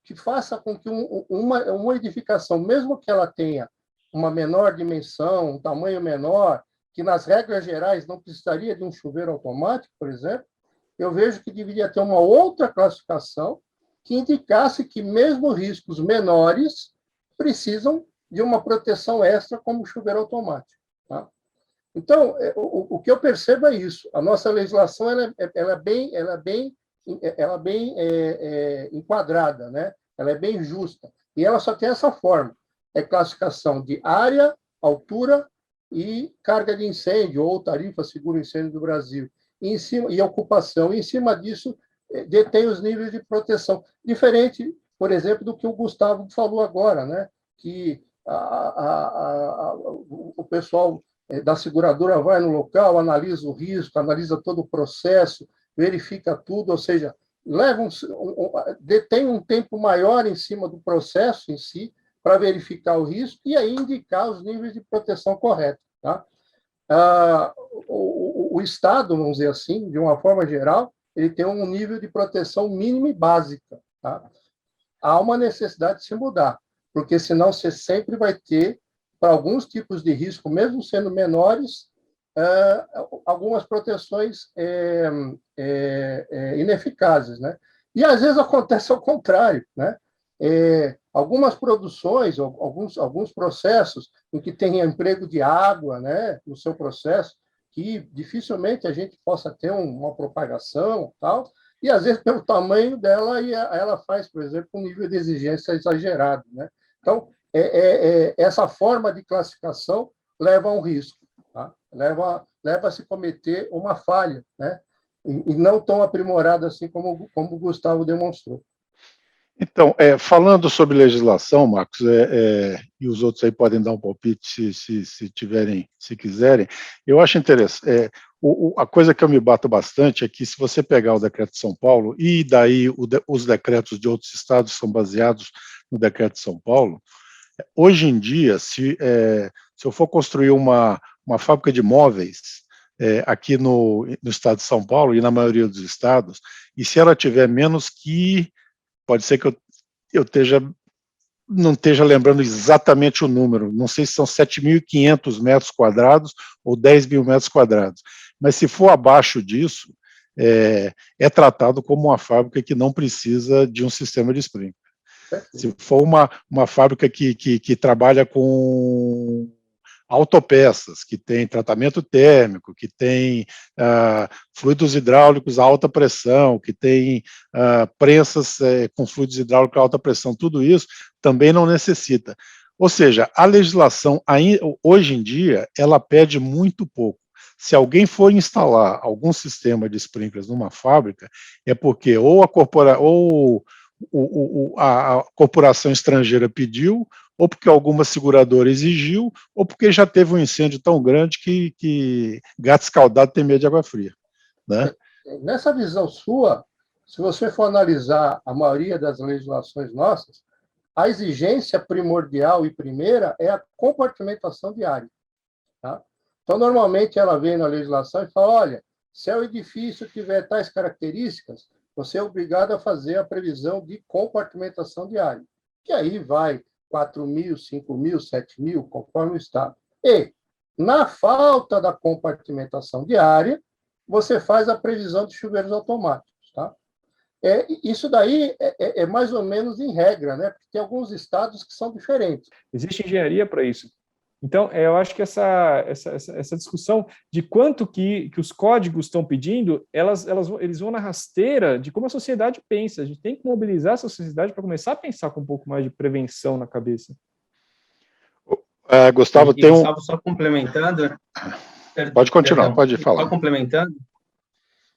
que faça com que uma edificação, mesmo que ela tenha uma menor dimensão, um tamanho menor, que nas regras gerais não precisaria de um chuveiro automático, por exemplo, eu vejo que deveria ter uma outra classificação que indicasse que mesmo riscos menores precisam de uma proteção extra, como o chuveiro automático. Tá? Então, o que eu percebo é isso. A nossa legislação ela é bem enquadrada, né? Ela é bem justa. E ela só tem essa forma. É classificação de área, altura e carga de incêndio, ou tarifa seguro incêndio do Brasil. E ocupação. E, em cima disso, detém os níveis de proteção. Diferente, por exemplo, do que o Gustavo falou agora, né? Que o pessoal da seguradora vai no local, analisa o risco, analisa todo o processo, verifica tudo, ou seja, detém um tempo maior em cima do processo em si, para verificar o risco e aí indicar os níveis de proteção corretos. Tá? O Estado, vamos dizer assim, de uma forma geral, ele tem um nível de proteção mínima e básica. Tá? Há uma necessidade de se mudar, porque senão você sempre vai ter, para alguns tipos de risco, mesmo sendo menores, algumas proteções ineficazes. Né? E, às vezes, acontece ao contrário. Né? Algumas produções, alguns processos em que tem emprego de água, né, no seu processo, que dificilmente a gente possa ter uma propagação, tal, e às vezes pelo tamanho dela ela faz, por exemplo, um nível de exigência exagerado, né? Então, essa forma de classificação leva a um risco, tá? leva a se cometer uma falha, né? E não tão aprimorada assim como o Gustavo demonstrou. Então, falando sobre legislação, Marcos, e os outros aí podem dar um palpite se tiverem, se quiserem, eu acho interessante. A coisa que eu me bato bastante é que, se você pegar o decreto de São Paulo, e daí os decretos de outros estados são baseados no decreto de São Paulo, hoje em dia, se eu for construir uma fábrica de móveis aqui no estado de São Paulo e na maioria dos estados, e se ela tiver menos que, pode ser que eu não esteja lembrando exatamente o número, não sei se são 7.500 metros quadrados ou 10 mil metros quadrados, mas se for abaixo disso, é tratado como uma fábrica que não precisa de um sistema de sprinkler. Se for uma fábrica que trabalha com autopeças, que tem tratamento térmico, que tem fluidos hidráulicos a alta pressão, que tem prensas com fluidos hidráulicos a alta pressão, tudo isso também não necessita. Ou seja, a legislação, hoje em dia, ela pede muito pouco. Se alguém for instalar algum sistema de sprinklers numa fábrica, é porque ou a corporação estrangeira pediu, ou porque alguma seguradora exigiu, ou porque já teve um incêndio tão grande que gato escaldado tem medo de água fria. Né? Nessa visão sua, se você for analisar a maioria das legislações nossas, a exigência primordial e primeira é a compartimentação de área. Tá? Então, normalmente, ela vem na legislação e fala, olha, se o edifício tiver tais características, você é obrigado a fazer a previsão de compartimentação de área. Que aí vai 4.000, 5.000, 7.000, conforme o estado. E, na falta da compartimentação de área, você faz a previsão de chuveiros automáticos. Tá? Isso daí é mais ou menos em regra, né? Porque tem alguns estados que são diferentes. Existe engenharia para isso. Então, eu acho que essa discussão de quanto que os códigos estão pedindo, eles vão na rasteira de como a sociedade pensa. A gente tem que mobilizar essa sociedade para começar a pensar com um pouco mais de prevenção na cabeça. Gustavo, Gustavo, só complementando... Pode continuar, perdão, pode falar. Só complementando,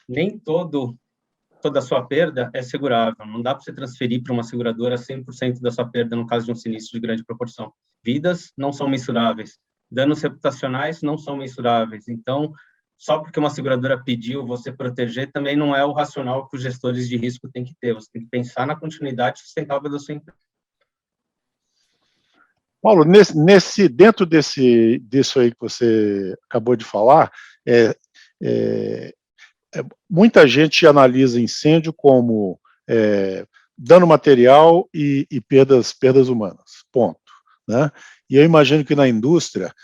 nem toda a sua perda é segurável. Não dá para você transferir para uma seguradora 100% da sua perda no caso de um sinistro de grande proporção. Vidas não são mensuráveis. Danos reputacionais não são mensuráveis. Então, só porque uma seguradora pediu você proteger, também não é o racional que os gestores de risco têm que ter. Você tem que pensar na continuidade sustentável da sua empresa. Paulo, dentro disso aí que você acabou de falar, muita gente analisa incêndio como dano material e perdas humanas, ponto, né? E eu imagino que na indústria,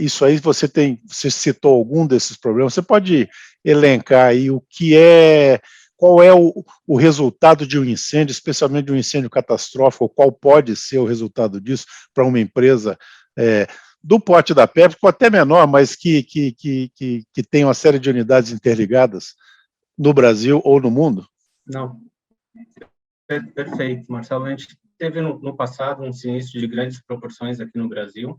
isso aí você citou algum desses problemas, você pode elencar aí qual é o resultado de um incêndio, especialmente de um incêndio catastrófico, qual pode ser o resultado disso para uma empresa do porte da PepsiCo, ou até menor, mas que tem uma série de unidades interligadas no Brasil ou no mundo? Não. Perfeito, Marcelo. A gente teve no passado um sinistro de grandes proporções aqui no Brasil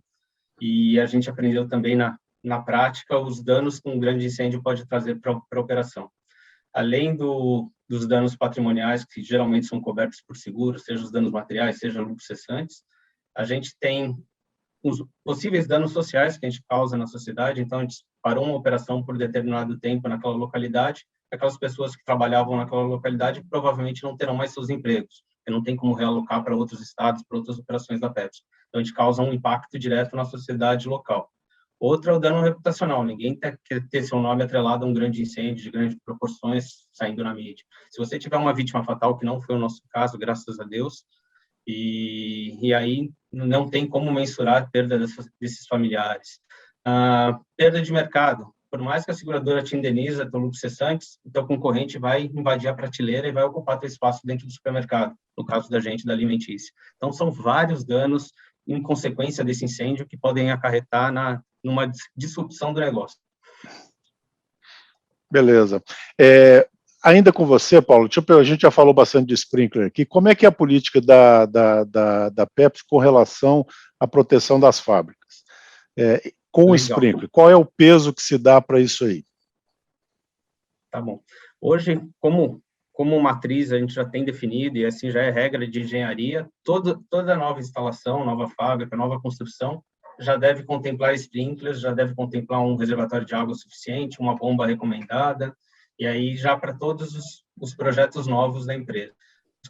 e a gente aprendeu também na prática os danos que um grande incêndio pode trazer para a operação. Além dos danos patrimoniais, que geralmente são cobertos por seguro, seja os danos materiais, seja lucros cessantes, a gente tem os possíveis danos sociais que a gente causa na sociedade. Então, a gente parou uma operação por determinado tempo naquela localidade, aquelas pessoas que trabalhavam naquela localidade provavelmente não terão mais seus empregos, porque não tem como realocar para outros estados, para outras operações da Pepsi. Então, a gente causa um impacto direto na sociedade local. Outro é o dano reputacional. Ninguém quer ter seu nome atrelado a um grande incêndio de grandes proporções saindo na mídia. Se você tiver uma vítima fatal, que não foi o nosso caso, graças a Deus, e aí não tem como mensurar a perda desses familiares. Perda de mercado. Por mais que a seguradora te indeniza pelo lucro cessantes, o teu concorrente vai invadir a prateleira e vai ocupar teu espaço dentro do supermercado, no caso da gente, da alimentícia. Então, são vários danos em consequência desse incêndio que podem acarretar numa disrupção do negócio. Beleza. Ainda com você, Paulo, a gente já falou bastante de sprinkler aqui. Como é que é a política da Pepsi com relação à proteção das fábricas? Com o sprinkler, qual é o peso que se dá para isso aí? Tá bom. Hoje, como matriz, a gente já tem definido, e assim já é regra de engenharia, toda nova instalação, nova fábrica, nova construção, já deve contemplar sprinklers, já deve contemplar um reservatório de água suficiente, uma bomba recomendada, e aí já para todos os projetos novos da empresa.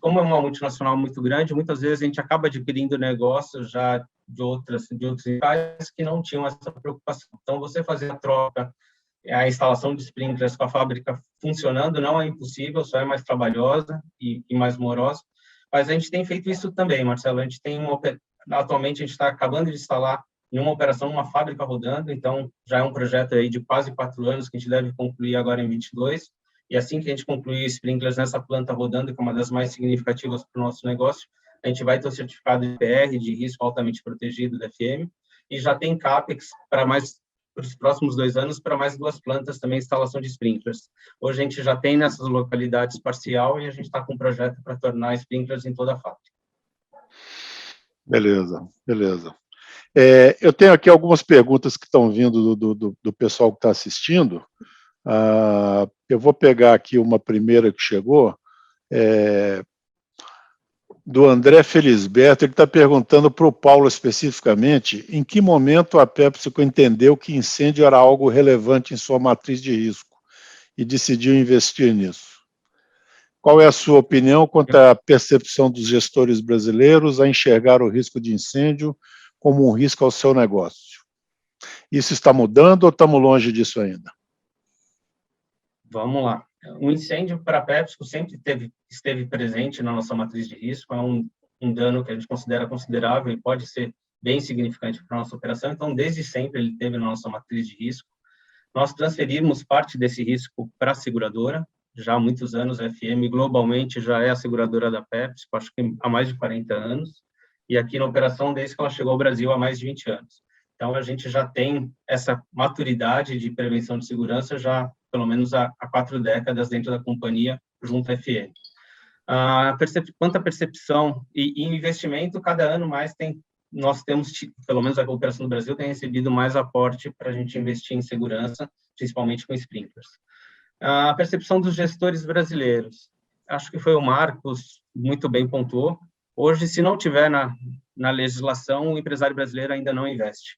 Como é uma multinacional muito grande, muitas vezes a gente acaba adquirindo negócios já de outros locais que não tinham essa preocupação. Então, você fazer a troca, a instalação de sprinklers com a fábrica funcionando não é impossível, só é mais trabalhosa e mais morosa, mas a gente tem feito isso também, Marcelo. A gente tem atualmente a gente está acabando de instalar em uma operação uma fábrica rodando, então já é um projeto aí de quase 4 anos que a gente deve concluir agora em 22, e assim que a gente concluir sprinklers nessa planta rodando, que é uma das mais significativas para o nosso negócio, a gente vai ter o certificado de PR, de risco altamente protegido da FM, e já tem CAPEX para os próximos 2 anos, para mais 2 plantas também, instalação de sprinklers. Hoje a gente já tem nessas localidades parcial e a gente está com um projeto para tornar sprinklers em toda a fábrica. Beleza. Eu tenho aqui algumas perguntas que estão vindo do pessoal que está assistindo. Eu vou pegar aqui uma primeira que chegou, do André Felisberto. Ele está perguntando para o Paulo especificamente em que momento a PepsiCo entendeu que incêndio era algo relevante em sua matriz de risco e decidiu investir nisso. Qual é a sua opinião quanto à percepção dos gestores brasileiros a enxergar o risco de incêndio como um risco ao seu negócio? Isso está mudando ou estamos longe disso ainda? Vamos lá. O incêndio para a PepsiCo sempre esteve presente na nossa matriz de risco, é um dano que a gente considera considerável e pode ser bem significante para a nossa operação, então desde sempre ele esteve na nossa matriz de risco. Nós transferimos parte desse risco para a seguradora, já há muitos anos. A FM globalmente já é a seguradora da PepsiCo, acho que há mais de 40 anos, e aqui na operação desde que ela chegou ao Brasil há mais de 20 anos. Então, a gente já tem essa maturidade de prevenção de segurança já, pelo menos, há 4 décadas dentro da companhia, junto à FN. Quanto à percepção e investimento, cada ano mais nós temos, pelo menos a Cooperação do Brasil, tem recebido mais aporte para a gente investir em segurança, principalmente com sprinklers. A percepção dos gestores brasileiros, acho que foi o Marcos, muito bem pontuou. Hoje, se não tiver na legislação, o empresário brasileiro ainda não investe.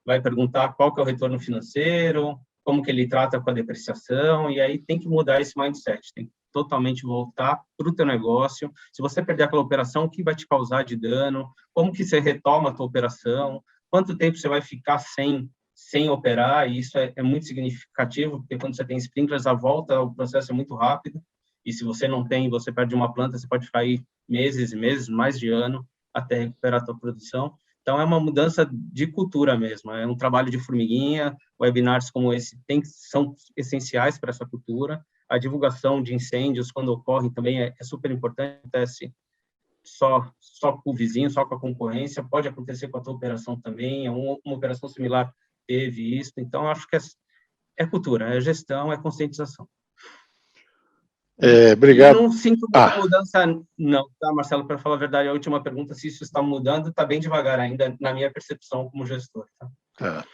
Vai perguntar qual que é o retorno financeiro, como que ele trata com a depreciação, e aí tem que mudar esse mindset, tem que totalmente voltar para o teu negócio. Se você perder aquela operação, o que vai te causar de dano? Como que você retoma a tua operação? Quanto tempo você vai ficar sem operar? E isso é muito significativo, porque quando você tem sprinklers, a volta, o processo é muito rápido, e se você não tem, você perde uma planta, você pode ficar aí meses e meses, mais de ano, até recuperar a tua produção. Então, é uma mudança de cultura mesmo, é um trabalho de formiguinha. Webinars como esse são essenciais para essa cultura. A divulgação de incêndios, quando ocorrem, também é super importante. Acontece só com o vizinho, só com a concorrência, pode acontecer com a tua operação também, uma operação similar teve isso. Então, acho que é cultura, é gestão, é conscientização. Obrigado. E não sinto muita mudança, não, tá, Marcelo? Para falar a verdade, a última pergunta, se isso está mudando, está bem devagar ainda, na minha percepção como gestor. Tá?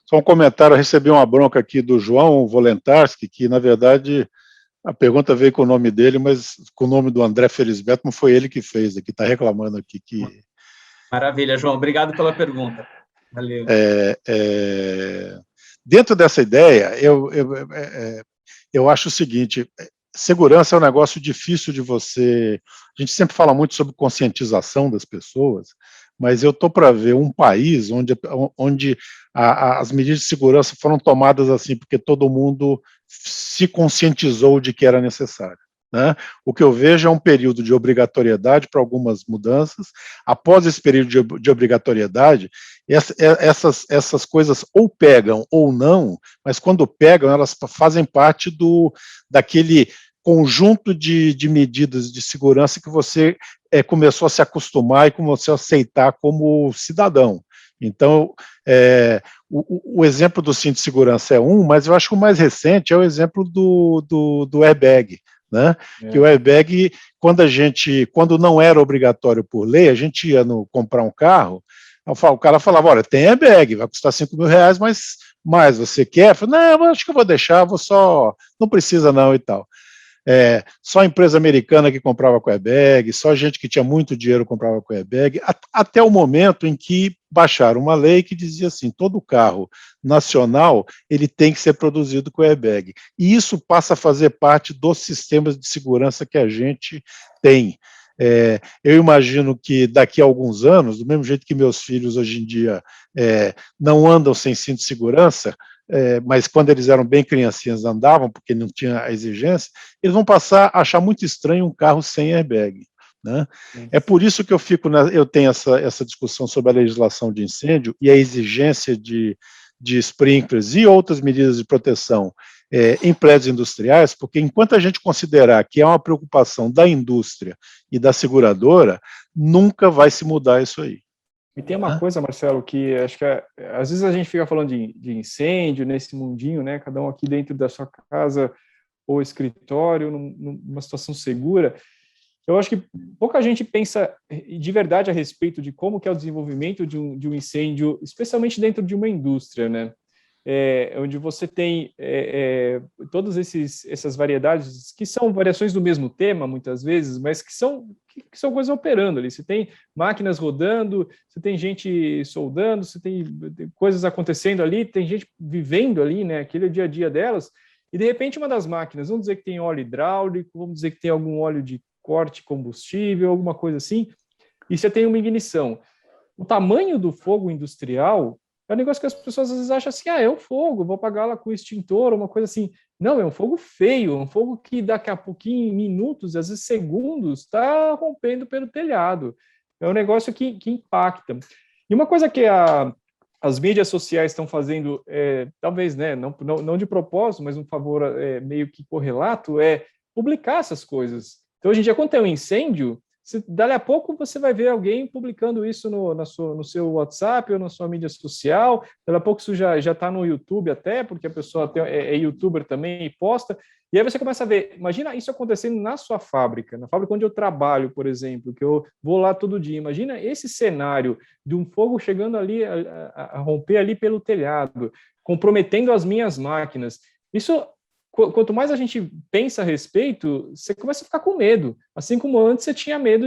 Só um comentário, eu recebi uma bronca aqui do João Volentarski, que, na verdade, a pergunta veio com o nome dele, mas com o nome do André Felisberto, não foi ele que fez, aqui está reclamando aqui que... Maravilha, João, obrigado pela pergunta. Valeu. Dentro dessa ideia, eu acho o seguinte, segurança é um negócio difícil de você... A gente sempre fala muito sobre conscientização das pessoas, mas eu estou para ver um país onde as medidas de segurança foram tomadas assim, porque todo mundo se conscientizou de que era necessário. Né? O que eu vejo é um período de obrigatoriedade para algumas mudanças. Após esse período de obrigatoriedade, essas coisas ou pegam ou não, mas quando pegam, elas fazem parte daquele conjunto de medidas de segurança que você começou a se acostumar e começou a aceitar como cidadão. Então, o exemplo do cinto de segurança é mas eu acho que o mais recente é o exemplo do airbag. Né? Que o airbag, quando não era obrigatório por lei, a gente ia comprar um carro, o cara falava, olha, tem airbag, vai custar R$5.000, mas mais você quer? Eu falei, não, acho que eu vou deixar, não precisa não e tal. Só empresa americana que comprava com airbag, só gente que tinha muito dinheiro comprava com airbag, até o momento em que baixaram uma lei que dizia assim, todo carro nacional ele tem que ser produzido com airbag. E isso passa a fazer parte dos sistemas de segurança que a gente tem. Eu imagino que daqui a alguns anos, do mesmo jeito que meus filhos hoje em dia não andam sem cinto de segurança, mas quando eles eram bem criancinhas andavam, porque não tinha a exigência, eles vão passar a achar muito estranho um carro sem airbag. Né? É por isso que eu tenho essa discussão sobre a legislação de incêndio e a exigência de sprinklers e outras medidas de proteção em prédios industriais, porque enquanto a gente considerar que é uma preocupação da indústria e da seguradora, nunca vai se mudar isso aí. E tem uma coisa, Marcelo, que acho que às vezes a gente fica falando de incêndio nesse mundinho, né? Cada um aqui dentro da sua casa ou escritório, numa situação segura. Eu acho que pouca gente pensa de verdade a respeito de como que é o desenvolvimento de um incêndio, especialmente dentro de uma indústria, né? Onde você tem todas essas variedades, que são variações do mesmo tema, muitas vezes, mas que são coisas operando ali. Você tem máquinas rodando, você tem gente soldando, você tem coisas acontecendo ali, tem gente vivendo ali, né? Aquele é o dia a dia delas, e de repente uma das máquinas, vamos dizer que tem óleo hidráulico, vamos dizer que tem algum óleo de corte combustível, alguma coisa assim, e você tem uma ignição. O tamanho do fogo industrial é um negócio que as pessoas às vezes acham assim, é um fogo, vou apagar lá com extintor, uma coisa assim. Não, é um fogo feio, um fogo que daqui a pouquinho, em minutos, às vezes segundos, está rompendo pelo telhado. É um negócio que impacta. E uma coisa que as mídias sociais estão fazendo, talvez, né, não de propósito, mas um favor meio que correlato, é publicar essas coisas. Então, hoje em dia, quando tem um incêndio, Dali a pouco você vai ver alguém publicando isso no seu WhatsApp ou na sua mídia social, dali a pouco isso já está no YouTube até, porque a pessoa é youtuber também e posta, e aí você começa a ver, imagina isso acontecendo na sua fábrica, na fábrica onde eu trabalho, por exemplo, que eu vou lá todo dia, imagina esse cenário de um fogo chegando ali, a romper ali pelo telhado, comprometendo as minhas máquinas. Isso, quanto mais a gente pensa a respeito, você começa a ficar com medo. Assim como antes você tinha medo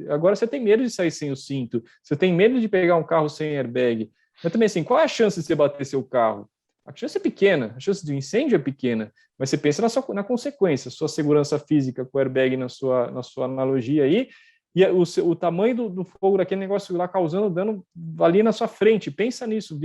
agora você tem medo de sair sem o cinto, você tem medo de pegar um carro sem airbag. Mas também assim, qual é a chance de você bater seu carro? A chance é pequena, a chance de um incêndio é pequena, mas você pensa na consequência, sua segurança física com o airbag na sua analogia aí, e o tamanho do fogo daquele negócio lá causando dano ali na sua frente. Pensa nisso,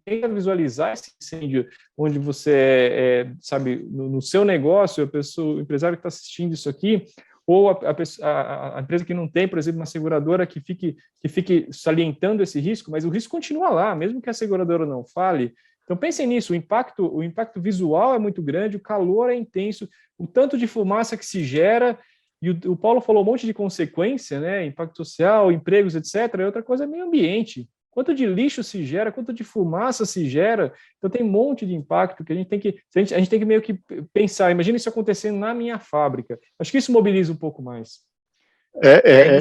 tenta visualizar esse incêndio onde você sabe, no seu negócio, o empresário que está assistindo isso aqui, ou a empresa que não tem, por exemplo, uma seguradora que fique salientando esse risco, mas o risco continua lá, mesmo que a seguradora não fale. Então, pensem nisso, o impacto visual é muito grande, o calor é intenso, o tanto de fumaça que se gera, e o Paulo falou um monte de consequência, né? Impacto social, empregos, etc. E outra coisa é meio ambiente. Quanto de lixo se gera, quanto de fumaça se gera. Então, tem um monte de impacto que a gente tem que meio que pensar. Imagina isso acontecendo na minha fábrica. Acho que isso mobiliza um pouco mais.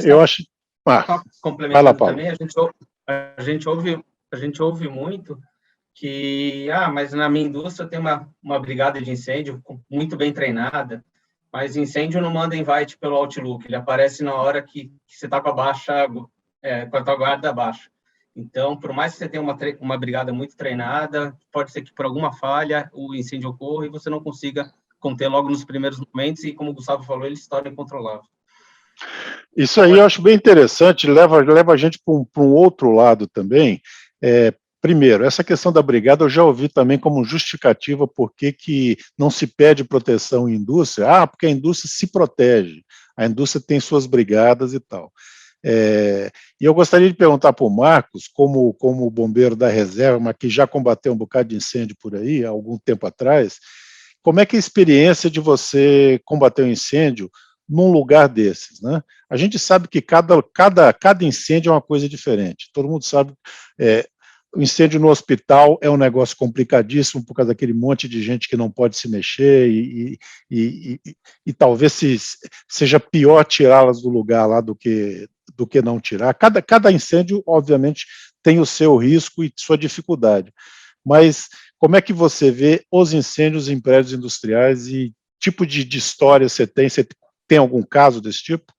Eu acho... Complementando lá, Paulo. também, a gente ouve muito que, mas na minha indústria tem uma brigada de incêndio muito bem treinada, mas incêndio não manda invite pelo Outlook, ele aparece na hora que você está com com a tua guarda baixa. Então, por mais que você tenha uma brigada muito treinada, pode ser que por alguma falha o incêndio ocorra e você não consiga conter logo nos primeiros momentos e, como o Gustavo falou, ele se torna incontrolável. Isso aí eu acho bem interessante, leva a gente para um outro lado também. Primeiro, essa questão da brigada eu já ouvi também como justificativa por que não se pede proteção em indústria. Porque a indústria se protege, a indústria tem suas brigadas e tal. E eu gostaria de perguntar para o Marcos, como bombeiro da reserva, mas que já combateu um bocado de incêndio por aí, há algum tempo atrás, como é que é a experiência de você combater um incêndio num lugar desses, né? A gente sabe que cada incêndio é uma coisa diferente, todo mundo sabe. O incêndio no hospital é um negócio complicadíssimo por causa daquele monte de gente que não pode se mexer e talvez seja pior tirá-las do lugar lá do que não tirar. Cada incêndio, obviamente, tem o seu risco e sua dificuldade. Mas como é que você vê os incêndios em prédios industriais e tipo de história você tem? Você tem algum caso desse tipo?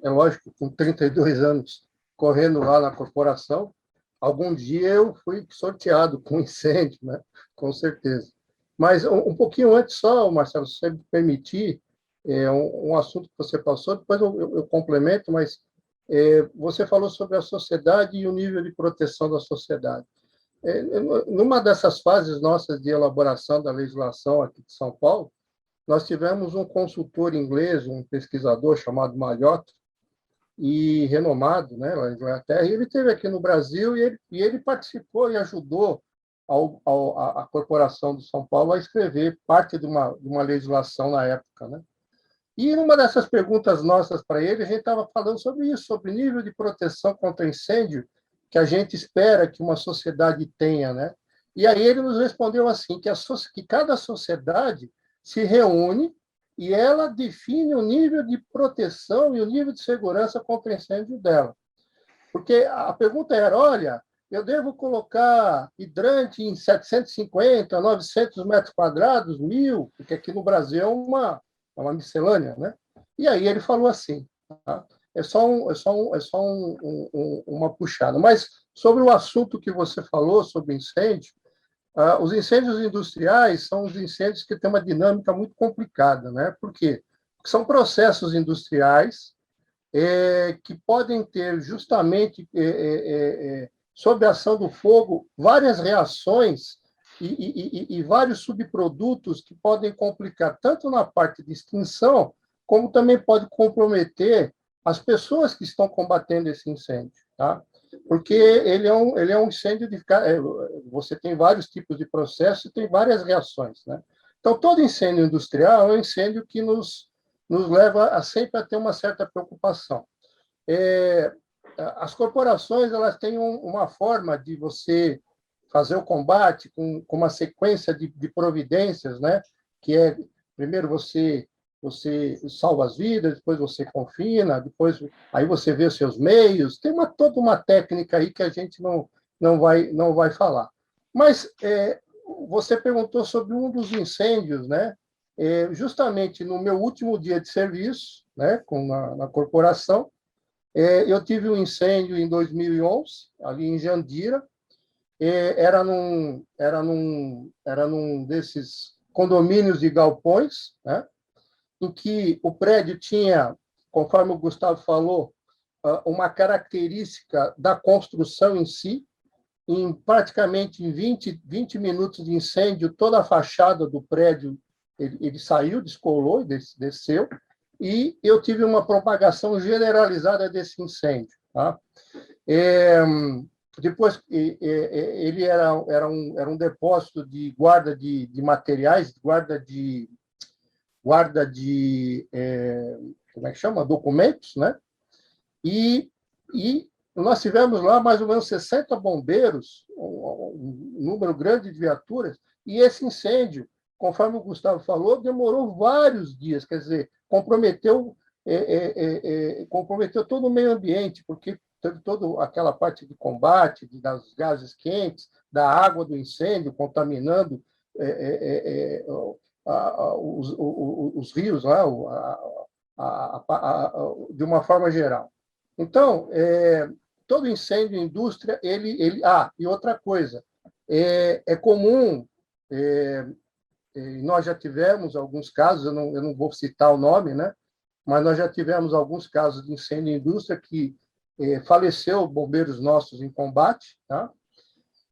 É lógico, com 32 anos correndo lá na corporação, algum dia eu fui sorteado com incêndio, né? Com certeza. Mas um pouquinho antes só, Marcelo, se você me permitir, um assunto que você passou, depois eu complemento, mas você falou sobre a sociedade e o nível de proteção da sociedade. Numa dessas fases nossas de elaboração da legislação aqui de São Paulo, nós tivemos um consultor inglês, um pesquisador chamado Malhotra, e renomado, né, lá na Inglaterra, e ele esteve aqui no Brasil e ele participou e ajudou a Corporação de São Paulo a escrever parte de uma legislação na época, né? E numa dessas perguntas nossas para ele, a gente estava falando sobre isso, sobre nível de proteção contra incêndio que a gente espera que uma sociedade tenha, né? E aí ele nos respondeu assim, que cada sociedade se reúne e ela define o nível de proteção e o nível de segurança contra incêndio dela. Porque a pergunta era, olha, eu devo colocar hidrante em 750, 900 metros quadrados, 1.000, porque aqui no Brasil é uma miscelânea, né? E aí ele falou assim, tá? É só uma puxada. Mas sobre o assunto que você falou, sobre incêndio, os incêndios industriais são os incêndios que têm uma dinâmica muito complicada, né? Por quê? Porque são processos industriais que podem ter justamente, sob a ação do fogo, várias reações e vários subprodutos que podem complicar tanto na parte de extinção, como também pode comprometer as pessoas que estão combatendo esse incêndio, tá? Porque ele é um incêndio de... Você tem vários tipos de processo e tem várias reações, né? Então, todo incêndio industrial é um incêndio que nos nos leva sempre a ter uma certa preocupação. As corporações elas têm uma forma de você fazer o combate com uma sequência de providências, né? Que é, primeiro, você salva as vidas, depois você confina, depois aí você vê os seus meios. Tem toda uma técnica aí que a gente não vai falar. Mas você perguntou sobre um dos incêndios, né? Justamente no meu último dia de serviço, né? Na corporação, eu tive um incêndio em 2011, ali em Jandira. Era num desses condomínios de galpões, né? Em que o prédio tinha, conforme o Gustavo falou, uma característica da construção em si. Praticamente em 20 minutos de incêndio, toda a fachada do prédio ele saiu, descolou, desceu, e eu tive uma propagação generalizada desse incêndio. Tá? Depois, ele era um depósito de guarda de materiais, guarda de como é que chama? Documentos, né? E nós tivemos lá mais ou menos 60 bombeiros, um número grande de viaturas, e esse incêndio, conforme o Gustavo falou, demorou vários dias, quer dizer, comprometeu todo o meio ambiente, porque teve toda aquela parte de combate, das gases quentes, da água do incêndio, contaminando os rios lá, de uma forma geral. Então, todo incêndio em indústria, e outra coisa, é comum, nós já tivemos alguns casos, eu não vou citar o nome, né? Mas nós já tivemos alguns casos de incêndio em indústria que faleceu bombeiros nossos em combate, tá?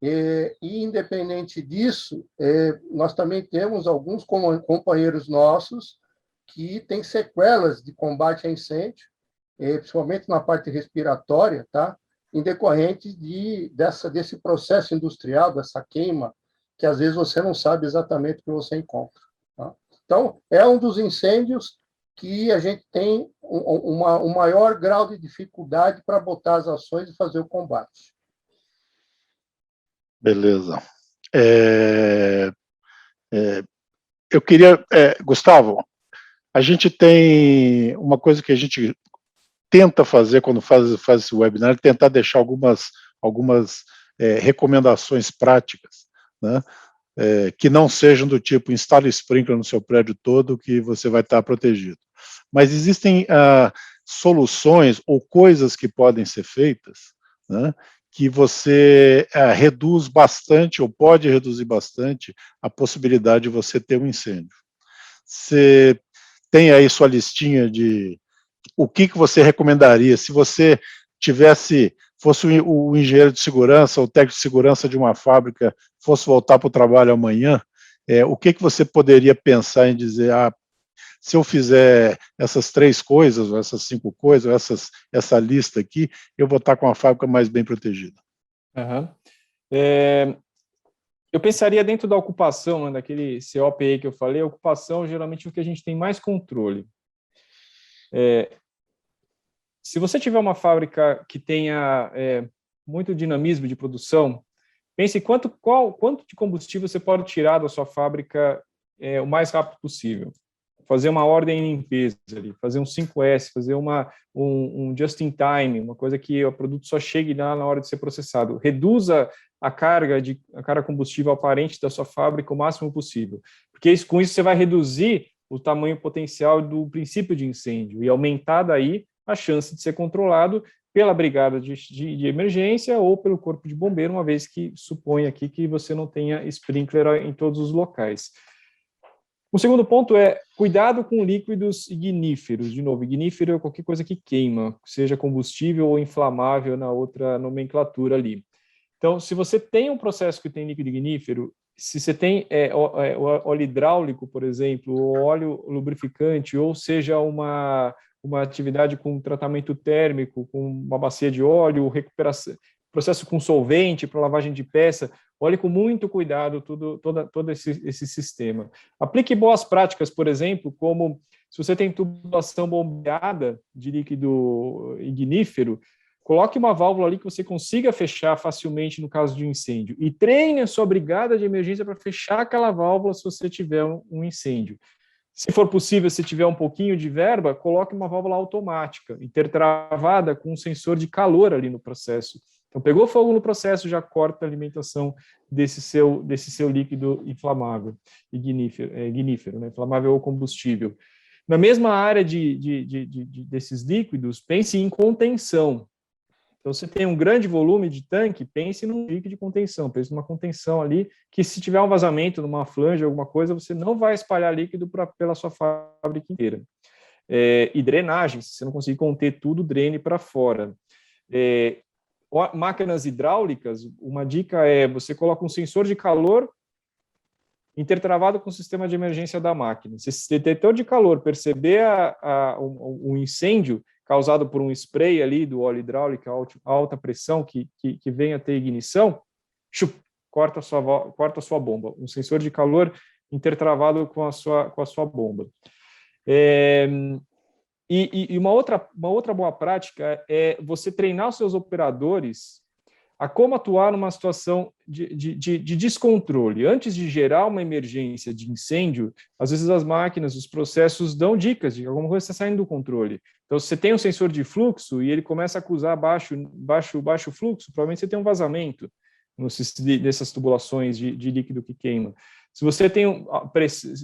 E, independente disso, nós também temos alguns companheiros nossos que têm sequelas de combate a incêndio, principalmente na parte respiratória, tá? Em decorrente desse processo industrial, dessa queima, que às vezes você não sabe exatamente o que você encontra. Tá? Então, é um dos incêndios que a gente tem um maior grau de dificuldade para botar as ações e fazer o combate. Beleza. Eu queria, Gustavo, a gente tem uma coisa que a gente tenta fazer quando faz esse webinar, tentar deixar algumas recomendações práticas, né, que não sejam do tipo instale sprinkler no seu prédio todo que você vai estar protegido. Mas existem soluções ou coisas que podem ser feitas, né, que você reduz bastante ou pode reduzir bastante a possibilidade de você ter um incêndio. Você tem aí sua listinha de o que você recomendaria se você fosse o engenheiro de segurança ou técnico de segurança de uma fábrica, fosse voltar para o trabalho amanhã, o que você poderia pensar em dizer, se eu fizer essas 3 coisas, ou essas 5 coisas, ou essa lista aqui, eu vou estar com a fábrica mais bem protegida? Uhum. Eu pensaria dentro da ocupação, né, daquele COPE que eu falei, a ocupação geralmente é o que a gente tem mais controle. Se você tiver uma fábrica que tenha muito dinamismo de produção, pense quanto de combustível você pode tirar da sua fábrica o mais rápido possível. Fazer uma ordem em limpeza ali, fazer um 5S, fazer um just in time, uma coisa que o produto só chegue lá na hora de ser processado. Reduza a carga combustível aparente da sua fábrica o máximo possível, porque com isso você vai reduzir o tamanho potencial do princípio de incêndio e aumentar daí a chance de ser controlado pela brigada de emergência ou pelo corpo de bombeiro, uma vez que supõe aqui que você não tenha sprinkler em todos os locais. O segundo ponto é cuidado com líquidos igníferos. De novo, ignífero é qualquer coisa que queima, seja combustível ou inflamável na outra nomenclatura ali. Então, se você tem um processo que tem líquido ignífero, se você tem óleo hidráulico, por exemplo, ou óleo lubrificante, ou seja, uma atividade com tratamento térmico, com uma bacia de óleo, recuperação, processo com solvente para lavagem de peça, olhe com muito cuidado todo esse sistema. Aplique boas práticas, por exemplo, como se você tem tubulação bombeada de líquido ignífero, coloque uma válvula ali que você consiga fechar facilmente no caso de um incêndio e treine a sua brigada de emergência para fechar aquela válvula se você tiver um incêndio. Se for possível, se tiver um pouquinho de verba, coloque uma válvula automática, intertravada com um sensor de calor ali no processo. Então, pegou fogo no processo, já corta a alimentação desse seu líquido inflamável, ignífero, né? Inflamável ou combustível. Na mesma área desses líquidos, pense em contenção. Então, você tem um grande volume de tanque, pense num líquido de contenção, pense numa contenção ali, que se tiver um vazamento numa flange, alguma coisa, você não vai espalhar líquido pela sua fábrica inteira. E drenagem, se você não conseguir conter tudo, drene para fora. Máquinas hidráulicas, uma dica é, você coloca um sensor de calor intertravado com o sistema de emergência da máquina. Se esse detetor de calor perceber um incêndio causado por um spray ali do óleo hidráulico alta pressão que venha a ter ignição, corta a sua bomba. Um sensor de calor intertravado com a sua bomba. E uma outra boa prática é você treinar os seus operadores a como atuar numa situação de descontrole. Antes de gerar uma emergência de incêndio, às vezes as máquinas, os processos dão dicas de que alguma coisa está saindo do controle. Então, se você tem um sensor de fluxo e ele começa a acusar baixo fluxo, provavelmente você tem um vazamento nessas tubulações de líquido que queima. Se você tem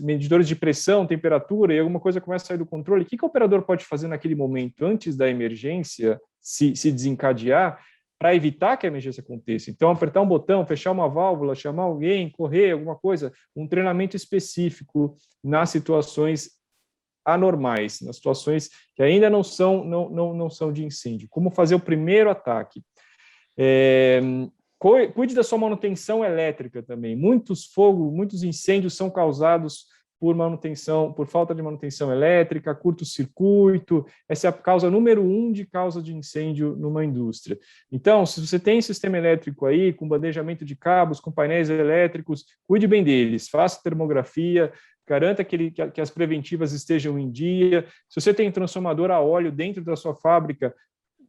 medidores de pressão, temperatura e alguma coisa começa a sair do controle, o que o operador pode fazer naquele momento, antes da emergência se desencadear, para evitar que a emergência aconteça? Então, apertar um botão, fechar uma válvula, chamar alguém, correr, alguma coisa, um treinamento específico nas situações anormais, nas situações que ainda não são de incêndio. Como fazer o primeiro ataque? Cuide da sua manutenção elétrica também. Muitos incêndios são causados por falta de manutenção elétrica, curto-circuito. Essa é a causa número 1 de causa de incêndio numa indústria. Então, se você tem sistema elétrico aí, com bandejamento de cabos, com painéis elétricos, cuide bem deles, faça termografia, garanta que as preventivas estejam em dia. Se você tem transformador a óleo dentro da sua fábrica,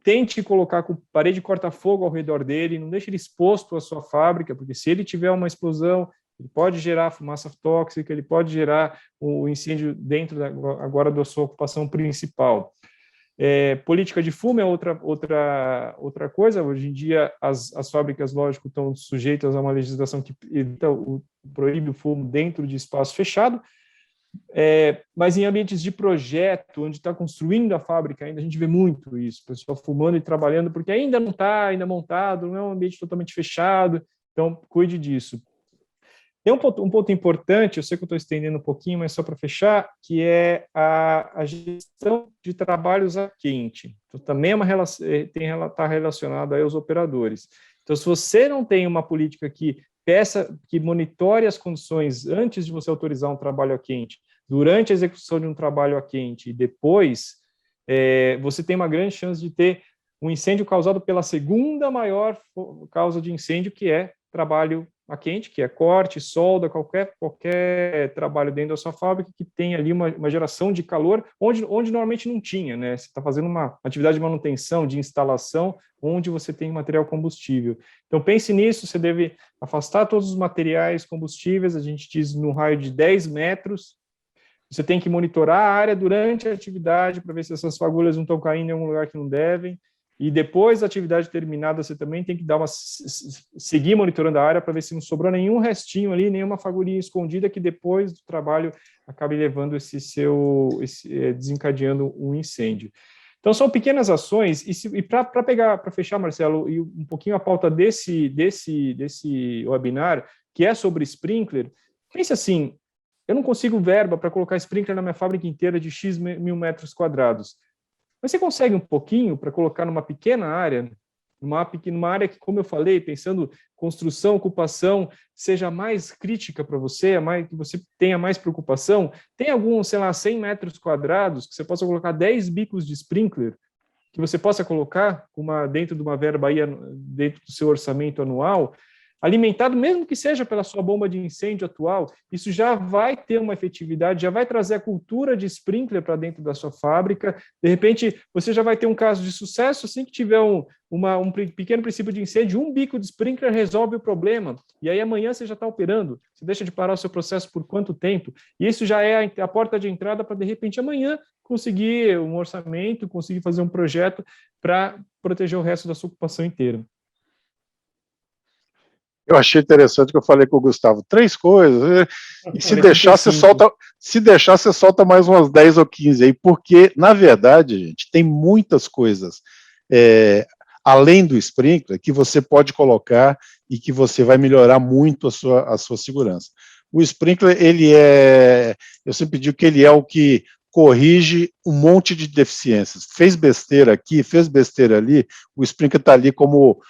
tente colocar com parede corta-fogo ao redor dele, não deixe ele exposto à sua fábrica, porque se ele tiver uma explosão, ele pode gerar fumaça tóxica, ele pode gerar o incêndio dentro agora da sua ocupação principal. Política de fumo é outra coisa. Hoje em dia, as fábricas, lógico, estão sujeitas a uma legislação que proíbe o fumo dentro de espaço fechado, mas em ambientes de projeto, onde está construindo a fábrica, ainda a gente vê muito isso, o pessoal fumando e trabalhando, porque ainda não está ainda montado, não é um ambiente totalmente fechado, então cuide disso. Tem um ponto importante, eu sei que eu estou estendendo um pouquinho, mas só para fechar, que é a gestão de trabalhos a quente. Então, também está relacionado aí aos operadores. Então, se você não tem uma política que monitore as condições antes de você autorizar um trabalho a quente, durante a execução de um trabalho a quente e depois, você tem uma grande chance de ter um incêndio causado pela segunda maior causa de incêndio, que é trabalho a quente, que é corte, solda, qualquer trabalho dentro da sua fábrica que tem ali uma geração de calor, onde normalmente não tinha, né? Você está fazendo uma atividade de manutenção, de instalação, onde você tem material combustível. Então, pense nisso, você deve afastar todos os materiais combustíveis, a gente diz no raio de 10 metros, você tem que monitorar a área durante a atividade para ver se essas fagulhas não estão caindo em algum lugar que não devem, e depois da atividade terminada, você também tem que seguir monitorando a área para ver se não sobrou nenhum restinho ali, nenhuma fagulhinha escondida que depois do trabalho acabe levando desencadeando um incêndio. Então, são pequenas ações, e para fechar, Marcelo, e um pouquinho a pauta desse webinar, que é sobre sprinkler, pense assim, eu não consigo verba para colocar sprinkler na minha fábrica inteira de X mil metros quadrados. Mas você consegue um pouquinho para colocar numa pequena área, numa área que, como eu falei, pensando construção, ocupação, seja mais crítica para você, que você tenha mais preocupação, tem alguns, 100 metros quadrados que você possa colocar 10 bicos de sprinkler, que você possa colocar dentro de uma verba aí, dentro do seu orçamento anual, alimentado, mesmo que seja pela sua bomba de incêndio atual, isso já vai ter uma efetividade, já vai trazer a cultura de sprinkler para dentro da sua fábrica. De repente, você já vai ter um caso de sucesso, assim que tiver um pequeno princípio de incêndio, um bico de sprinkler resolve o problema, e aí amanhã você já está operando, você deixa de parar o seu processo por quanto tempo, e isso já é a porta de entrada para, de repente, amanhã conseguir um orçamento, conseguir fazer um projeto para proteger o resto da sua ocupação inteira. Eu achei interessante que eu falei com o Gustavo, 3 coisas, e se deixar, você solta mais umas 10 ou 15 aí, porque, na verdade, gente, tem muitas coisas, além do sprinkler, que você pode colocar e que você vai melhorar muito a sua segurança. O sprinkler, eu sempre digo que ele é o que corrige um monte de deficiências. Fez besteira aqui, fez besteira ali, o sprinkler está ali como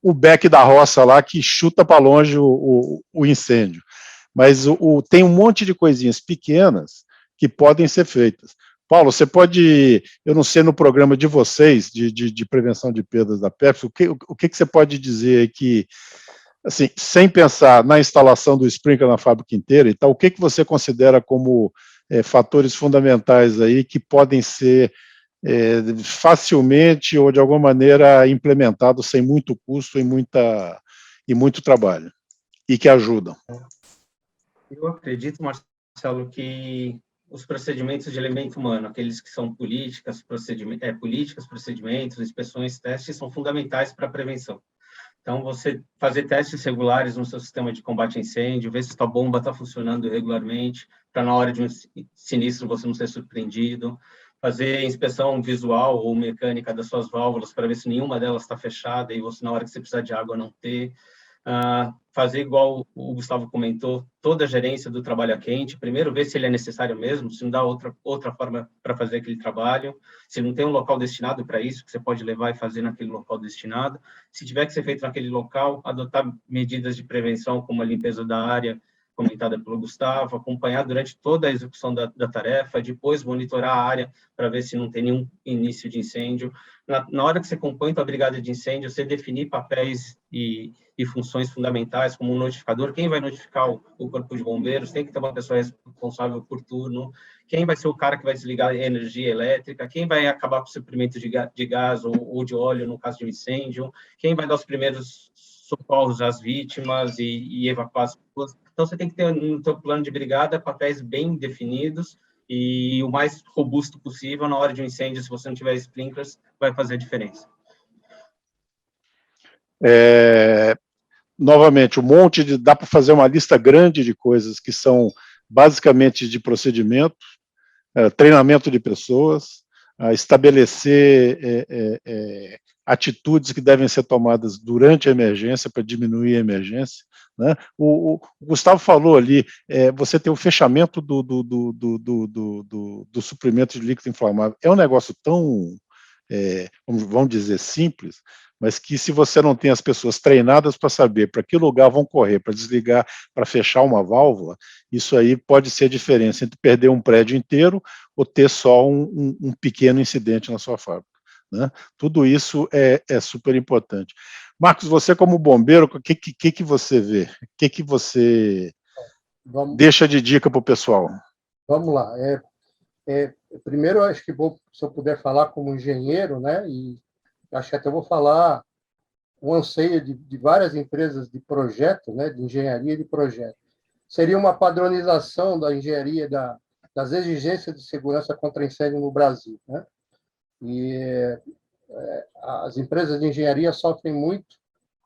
o beck da roça lá que chuta para longe o incêndio. Mas tem um monte de coisinhas pequenas que podem ser feitas. Paulo, você pode, eu não sei no programa de vocês, de prevenção de perdas da Pepsi, o que você pode dizer que, assim, sem pensar na instalação do sprinkler na fábrica inteira e tal, o que você considera como fatores fundamentais aí que podem ser facilmente ou de alguma maneira implementados sem muito custo e muito trabalho, e que ajudam? Eu acredito, Marcelo, que os procedimentos de elemento humano, aqueles que são políticas, procedimentos, inspeções, testes, são fundamentais para a prevenção. Então, você fazer testes regulares no seu sistema de combate a incêndio, ver se sua bomba está funcionando regularmente, para na hora de um sinistro você não ser surpreendido, fazer inspeção visual ou mecânica das suas válvulas para ver se nenhuma delas está fechada e você, na hora que você precisar de água, não ter. Fazer igual o Gustavo comentou, toda a gerência do trabalho a quente, primeiro ver se ele é necessário mesmo, se não dá outra forma para fazer aquele trabalho, se não tem um local destinado para isso, que você pode levar e fazer naquele local destinado, se tiver que ser feito naquele local, adotar medidas de prevenção, como a limpeza da área, comentada pelo Gustavo, acompanhar durante toda a execução da tarefa, depois monitorar a área para ver se não tem nenhum início de incêndio. Na hora que você compõe a brigada de incêndio, você definir papéis e funções fundamentais, como um notificador, quem vai notificar o corpo de bombeiros, tem que ter uma pessoa responsável por turno, quem vai ser o cara que vai desligar a energia elétrica, quem vai acabar com o suprimento de gás ou de óleo no caso de um incêndio, quem vai dar os primeiros socorros às vítimas e evacuar as pessoas. Então, você tem que ter no seu plano de brigada papéis bem definidos e o mais robusto possível na hora de um incêndio. Se você não tiver sprinklers, vai fazer a diferença. Novamente, dá para fazer uma lista grande de coisas que são basicamente de procedimento, treinamento de pessoas, estabelecer atitudes que devem ser tomadas durante a emergência para diminuir a emergência, né? O Gustavo falou ali, você tem o fechamento do suprimento de líquido inflamável. É um negócio tão, vamos dizer, simples, mas que se você não tem as pessoas treinadas para saber para que lugar vão correr, para desligar, para fechar uma válvula, isso aí pode ser a diferença entre perder um prédio inteiro ou ter só um pequeno incidente na sua fábrica, né? Tudo isso é super importante. Marcos, você como bombeiro, o que você vê? O que você deixa de dica para o pessoal? Vamos lá. Primeiro, eu acho que se eu puder falar como engenheiro, né, e acho que até vou falar o anseio de várias empresas de projeto, né, de engenharia de projeto. Seria uma padronização da engenharia das exigências de segurança contra incêndio no Brasil, né? E as empresas de engenharia sofrem muito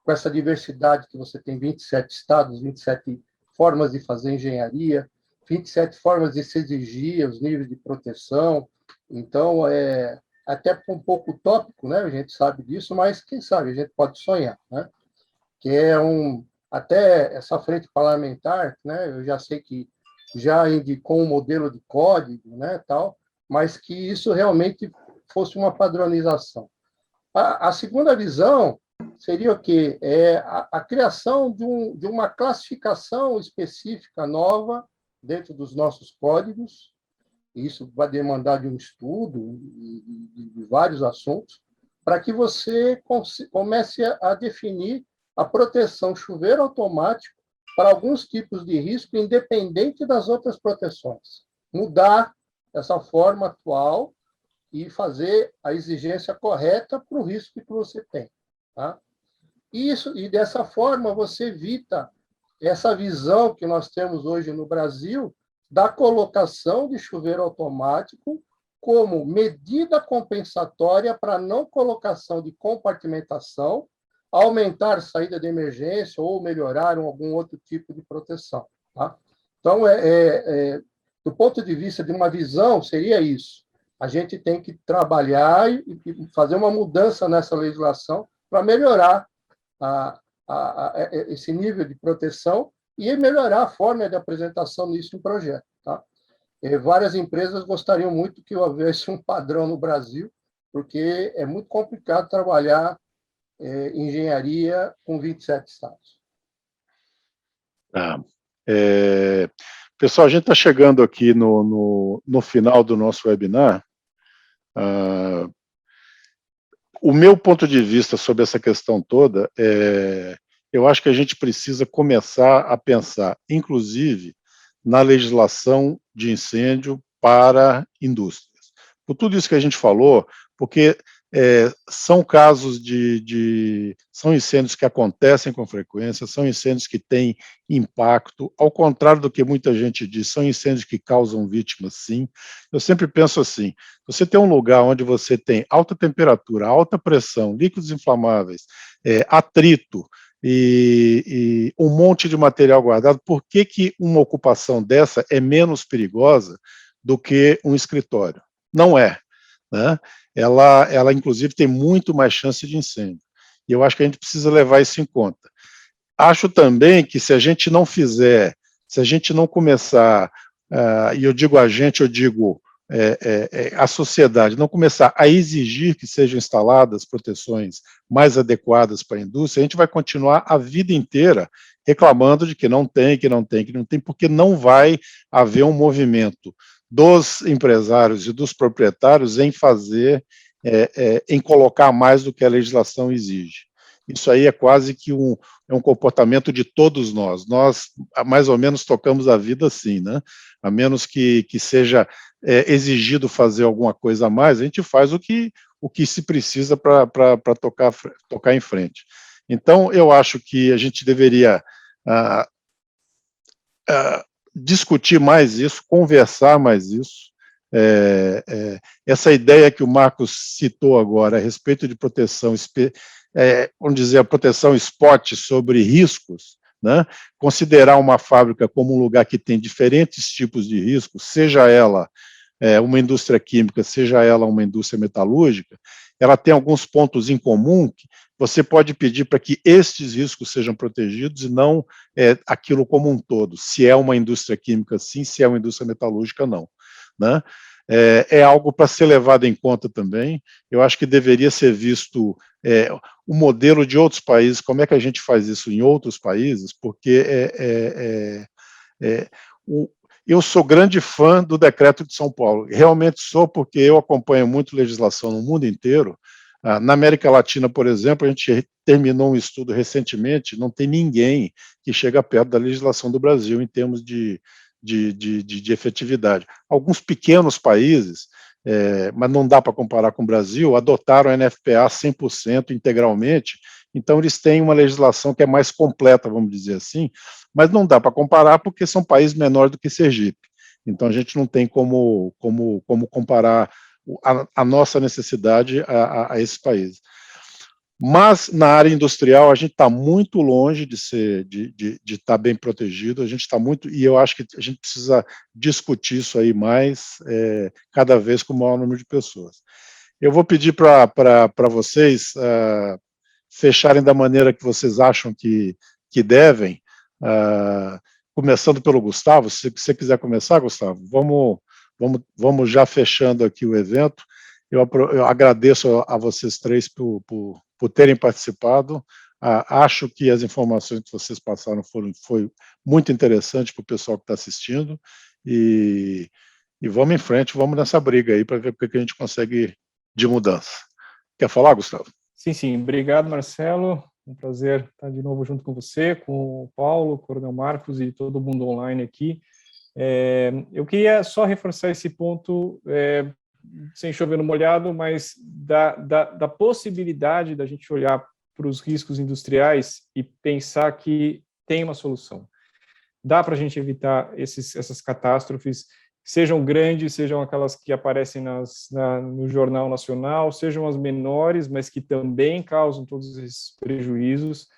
com essa diversidade que você tem 27 estados, 27 formas de fazer engenharia, 27 formas de se exigir os níveis de proteção. Então, até um pouco utópico, né? A gente sabe disso, mas quem sabe a gente pode sonhar, né? Que até essa frente parlamentar, né? Eu já sei que já indicou um modelo de código, né? Tal, mas que isso realmente fosse uma padronização. A segunda visão seria o quê? A criação de uma classificação específica nova dentro dos nossos códigos. Isso vai demandar de um estudo de vários assuntos, para que você comece a definir a proteção chuveiro automático para alguns tipos de risco, independente das outras proteções. Mudar essa forma atual e fazer a exigência correta para o risco que você tem. Tá? E dessa forma você evita essa visão que nós temos hoje no Brasil da colocação de chuveiro automático como medida compensatória para não colocação de compartimentação, aumentar saída de emergência ou melhorar algum outro tipo de proteção. Tá? Então, do ponto de vista de uma visão, seria isso. A gente tem que trabalhar e fazer uma mudança nessa legislação para melhorar esse nível de proteção e melhorar a forma de apresentação disso em projeto. Tá? Várias empresas gostariam muito que houvesse um padrão no Brasil, porque é muito complicado trabalhar engenharia com 27 estados. Pessoal, a gente está chegando aqui no final do nosso webinar. O meu ponto de vista sobre essa questão toda eu acho que a gente precisa começar a pensar, inclusive, na legislação de incêndio para indústrias. Por tudo isso que a gente falou, porque são casos são incêndios que acontecem com frequência, são incêndios que têm impacto, ao contrário do que muita gente diz, são incêndios que causam vítimas, sim. Eu sempre penso assim, você tem um lugar onde você tem alta temperatura, alta pressão, líquidos inflamáveis, atrito, e um monte de material guardado, por que uma ocupação dessa é menos perigosa do que um escritório? Não é, né? Ela, inclusive, tem muito mais chance de incêndio. E eu acho que a gente precisa levar isso em conta. Acho também que se a gente não fizer, se a gente não começar, e eu digo a gente, eu digo a sociedade, não começar a exigir que sejam instaladas proteções mais adequadas para a indústria, a gente vai continuar a vida inteira reclamando de que não tem, porque não vai haver um movimento dos empresários e dos proprietários em fazer, em colocar mais do que a legislação exige. Isso aí é quase que um comportamento de todos nós. Nós, mais ou menos, tocamos a vida assim, né? A menos que seja exigido fazer alguma coisa a mais, a gente faz o que se precisa para tocar em frente. Então, eu acho que a gente deveria discutir mais isso, conversar mais isso. Essa ideia que o Marcos citou agora a respeito de proteção, vamos dizer, a proteção spot sobre riscos, né? Considerar uma fábrica como um lugar que tem diferentes tipos de riscos, seja ela uma indústria química, seja ela uma indústria metalúrgica, ela tem alguns pontos em comum que você pode pedir para que estes riscos sejam protegidos e não aquilo como um todo. Se é uma indústria química, sim, se é uma indústria metalúrgica, não. Né? É algo para ser levado em conta também. Eu acho que deveria ser visto o modelo de outros países, como é que a gente faz isso em outros países, porque eu sou grande fã do decreto de São Paulo, realmente sou, porque eu acompanho muito legislação no mundo inteiro. Na América Latina, por exemplo, a gente terminou um estudo recentemente, não tem ninguém que chega perto da legislação do Brasil em termos de efetividade. Alguns pequenos países, mas não dá para comparar com o Brasil, adotaram a NFPA 100% integralmente, então eles têm uma legislação que é mais completa, vamos dizer assim, mas não dá para comparar porque são países menores do que Sergipe. Então a gente não tem como comparar a nossa necessidade a esses países. Mas na área industrial a gente está muito longe de estar bem protegido, a gente está muito, e eu acho que a gente precisa discutir isso aí mais, cada vez com o maior número de pessoas. Eu vou pedir para vocês fecharem da maneira que vocês acham que devem, começando pelo Gustavo. Se você quiser começar, Gustavo, vamos já fechando aqui o evento. Eu agradeço a vocês três por terem participado. Acho que as informações que vocês passaram foi muito interessante para o pessoal que está assistindo. E vamos em frente, vamos nessa briga aí para ver o que a gente consegue de mudança. Quer falar, Gustavo? Sim. Obrigado, Marcelo. um prazer estar de novo junto com você, com o Paulo, o Coronel Marcos e todo mundo online aqui. Eu queria só reforçar esse ponto, sem chover no molhado, mas da possibilidade da gente olhar para os riscos industriais e pensar que tem uma solução. Dá para a gente evitar essas catástrofes, sejam grandes, sejam aquelas que aparecem no Jornal Nacional, sejam as menores, mas que também causam todos esses prejuízos,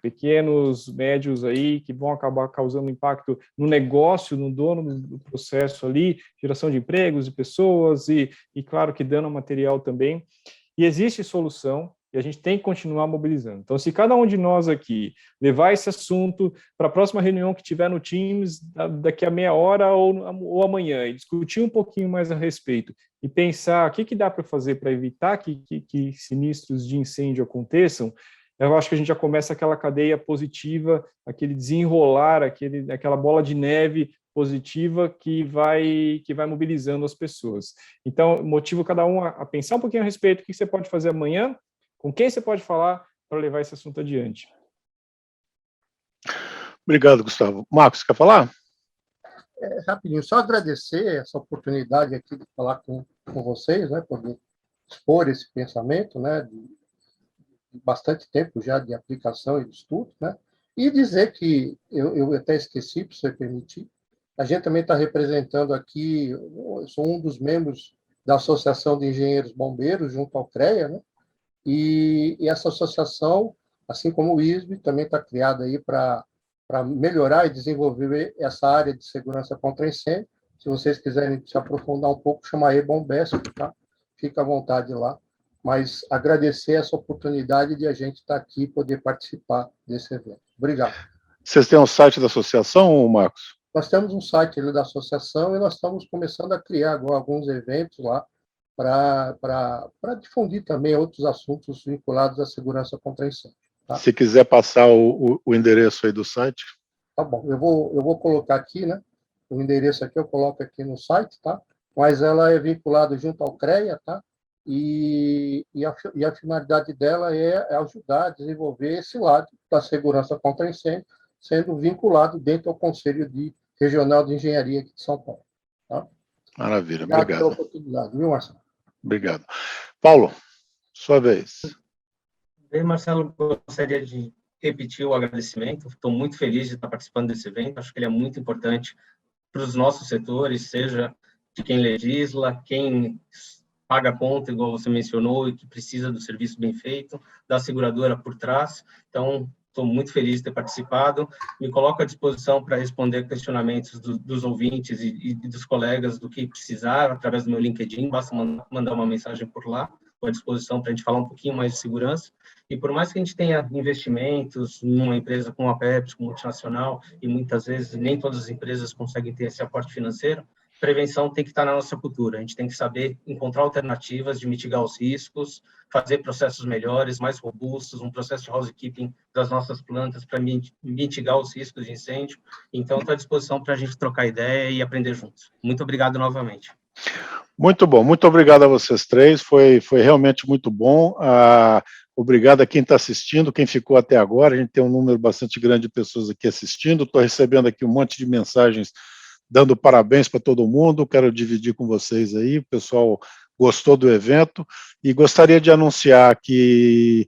pequenos, médios aí, que vão acabar causando impacto no negócio, no dono do processo ali, geração de empregos de pessoas e claro que dano material também. E existe solução, e a gente tem que continuar mobilizando. Então, se cada um de nós aqui levar esse assunto para a próxima reunião que tiver no Teams, daqui a meia hora ou amanhã, e discutir um pouquinho mais a respeito, e pensar o que dá para fazer para evitar que sinistros de incêndio aconteçam, eu acho que a gente já começa aquela cadeia positiva, aquele desenrolar, aquela bola de neve positiva que vai mobilizando as pessoas. Então, motivo cada um a pensar um pouquinho a respeito, o que você pode fazer amanhã, com quem você pode falar para levar esse assunto adiante. Obrigado, Gustavo. Marcos, quer falar? Rapidinho, só agradecer essa oportunidade aqui de falar com vocês, né, poder expor esse pensamento, né, de bastante tempo já de aplicação e de estudo, né, e dizer que, eu até esqueci, se você permitir, a gente também está representando aqui, eu sou um dos membros da Associação de Engenheiros Bombeiros, junto ao CREA, né, e essa associação, assim como o ISB, também está criada aí para melhorar e desenvolver essa área de segurança contra incêndio. Se vocês quiserem se aprofundar um pouco, chama aí Bombesp, tá? Fica à vontade lá. Mas agradecer essa oportunidade de a gente estar aqui e poder participar desse evento. Obrigado. Vocês têm um site da associação, Marcos? Nós temos um site ali da associação e nós estamos começando a criar agora alguns eventos lá para difundir também outros assuntos vinculados à segurança contra incêndio. Tá? Se quiser passar o endereço aí do site. Tá bom, eu vou colocar aqui, né? O endereço aqui eu coloco aqui no site, tá? Mas ela é vinculada junto ao CREA, tá? E a finalidade dela é ajudar a desenvolver esse lado da segurança contra incêndio, sendo vinculado dentro ao Conselho Regional de Engenharia aqui de São Paulo. Tá? Maravilha, Obrigado obrigado. pela oportunidade, viu, Marcelo? Obrigado. Paulo, sua vez. Bem, Marcelo, gostaria de repetir o agradecimento. Estou muito feliz de estar participando desse evento. Acho que ele é muito importante para os nossos setores, seja de quem legisla, quem paga a conta, igual você mencionou, e que precisa do serviço bem feito, da seguradora por trás. Então, estou muito feliz de ter participado. Me coloco à disposição para responder questionamentos dos ouvintes e dos colegas do que precisar, através do meu LinkedIn. Basta mandar uma mensagem por lá. Estou à disposição para a gente falar um pouquinho mais de segurança. E por mais que a gente tenha investimentos numa empresa como a PepsiCo, multinacional, e muitas vezes nem todas as empresas conseguem ter esse aporte financeiro, prevenção tem que estar na nossa cultura. A gente tem que saber encontrar alternativas de mitigar os riscos, fazer processos melhores, mais robustos, um processo de housekeeping das nossas plantas para mitigar os riscos de incêndio. Então, estou à disposição para a gente trocar ideia e aprender juntos. Muito obrigado novamente. Muito bom, muito obrigado a vocês três, foi realmente muito bom. Obrigado a quem está assistindo, quem ficou até agora. A gente tem um número bastante grande de pessoas aqui assistindo. Estou recebendo aqui um monte de mensagens dando parabéns para todo mundo, quero dividir com vocês aí, o pessoal gostou do evento, e gostaria de anunciar que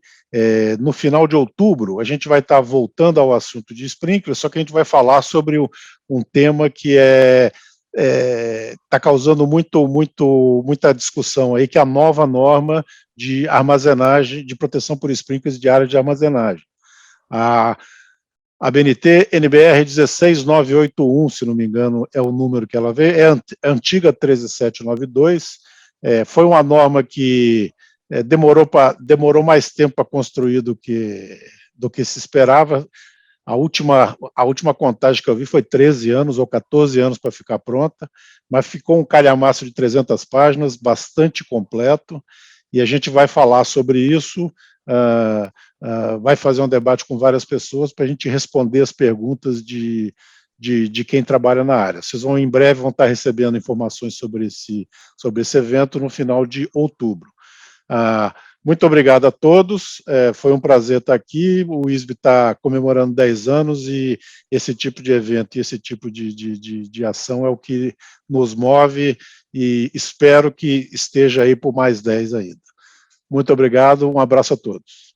no final de outubro a gente vai estar voltando ao assunto de sprinkler, só que a gente vai falar sobre um tema que está causando muita discussão aí, que é a nova norma de armazenagem, de proteção por sprinklers de área de armazenagem. A BNT NBR 16981, se não me engano, é o número que ela veio, é a antiga 13792, foi uma norma que demorou mais tempo para construir do que se esperava. A última contagem que eu vi foi 13 anos ou 14 anos para ficar pronta, mas ficou um calhamaço de 300 páginas, bastante completo, e a gente vai falar sobre isso, vai fazer um debate com várias pessoas para a gente responder as perguntas de quem trabalha na área. Vocês em breve vão estar recebendo informações sobre esse evento no final de outubro. Muito obrigado a todos, foi um prazer estar aqui, o ISB está comemorando 10 anos e esse tipo de evento e esse tipo de ação é o que nos move e espero que esteja aí por mais 10 ainda. Muito obrigado, um abraço a todos.